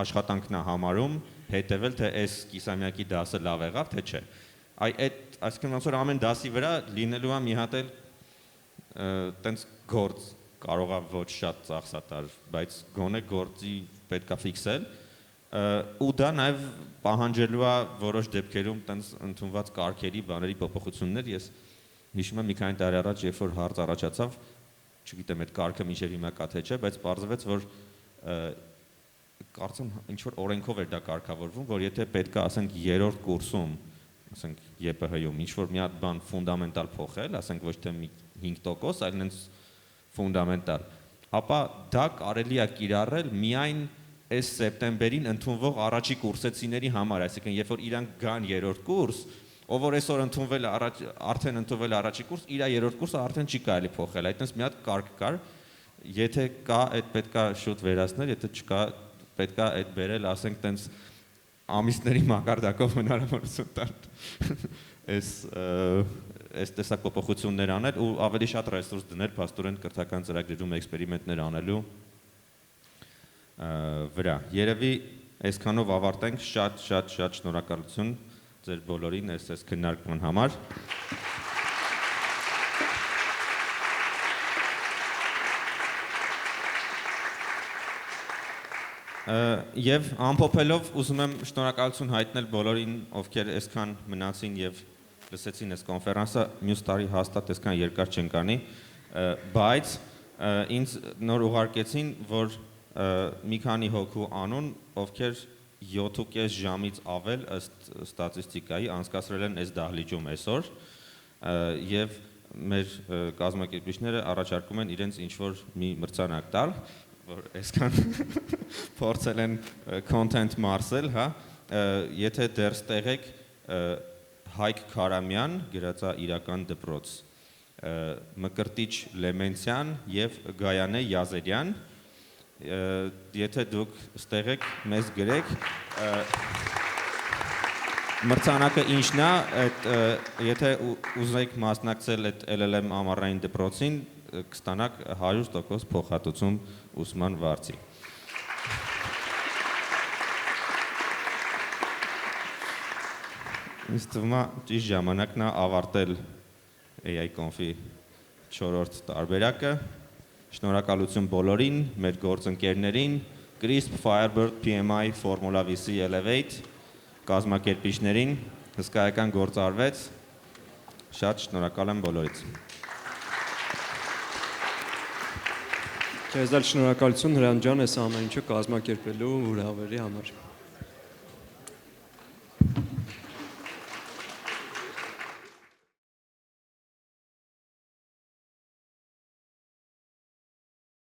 աշխատանքն է համարում հետևել, թե այս կիսամյակի դասը լավ եղավ, թե չէ։ Այսինքն ոնց որ ամեն դասի վրա լինելու է մի հատ էլ տենց գործ, կարող է ոչ շատ ծախսատար, բայց գոնե գործի պետք է ֆիքսել, ու դա նաև պահանջելու է որոշ դեպքերում տենց ընդունված կարգերի, բաների փոփոխություններ։ Ես հիշում եմ մի քանի տարի առաջ, երբ որ հարց առաջացավ, չգիտեմ այդ կարգը մինչև հիմա կա թե չէ, բայց պարզվեց, որ կարծեմ ինչ որ օրենքով էր դա կարգավորվում, որ եթե պետք է, ասենք, երրորդ կուրսում, ասենք ԵՊՀ-ում ինչ որ մի հատ բան ֆունդամենտալ փոխել, ասենք ոչ թե 5%, այլ նենց ֆունդամենտալ, ապա դա կարելի է կիրառել միայն այս սեպտեմբերին ընդունվող առաջի կուրսեցիների համար, այսինքն երբ որ իրանք գան երրորդ կուրս, ով որ այսօր ընդունվել է արդեն ընդունվել է առաջի կուրս, իր երրորդ կուրսը արդեն չի կարելի փոխել, այդտենց մի հատ կարգ կար, եթե կա այդ պետքա շուտ վերացնել, եթե չկա պետքա այդ բերել, ասենք տենց ամիսների մակարդակով հնարավորություն տալ այս տեսակ փոփոխություններ անել ու ավելի շատ ռեսուրս դնել փաստորեն կրթական ծրագրերում էքսպերիմենտներ անելու վրա։ Երևի այսքանով ավարտենք, շատ շնորհակալություն ձեր բոլորին այս քննարկման համար։ Եվ ամփոփելով ուզում եմ շնորհակալություն հայտնել բոլորին, ովքեր այսքան մնացին եւ լսեցին այս կոնֆերանսը, մյուս տարի հաստատ այսքան երկար չեն կանի, բայց ինձ նոր ուղարկեցին, որ մի քանի հոգու անուն, ովքեր 7.5 ժամից ավել ըստ ստատիստիկայի անցկացրել են այս դահլիճում այսօր, եւ մեր կազմակերպիչները առաջարկում են իրենց ինչ-որ մի մրցանակ տալ, որ այսքան փորձել են content մարսել, հա, եթե դեռ ստեղեք Հայկ Քարամյան գրածա իրական դպրոց, Մկրտիչ Լեմենցյան եւ Գայանե Յազերյան, եթե դուք ստեղեք մեզ գրեք, մրցանակը ինչն է, եթե ուզեք մասնակցել այդ LLM ամառային դպրոցին, կստանաք 100% փոխհատուցում ուսման վարձի։ Ինձ թվում է ճիշտ ժամանակն է ավարտել AI Conf-ի 4-րդ տարբերակը։ Շնորհակալություն բոլորին, մեր գործընկերներին, Crisp, Firebird, PMI, Formula VC, Elevate, կազմակերպիչներին, հսկայական գործ արվեց, շատ շնորհակալ եմ բոլորից։ Քեզ էլ շնորհակալություն Հրանտ ջան, այս ամեն ինչը կազմակերպելու հրավերի համար։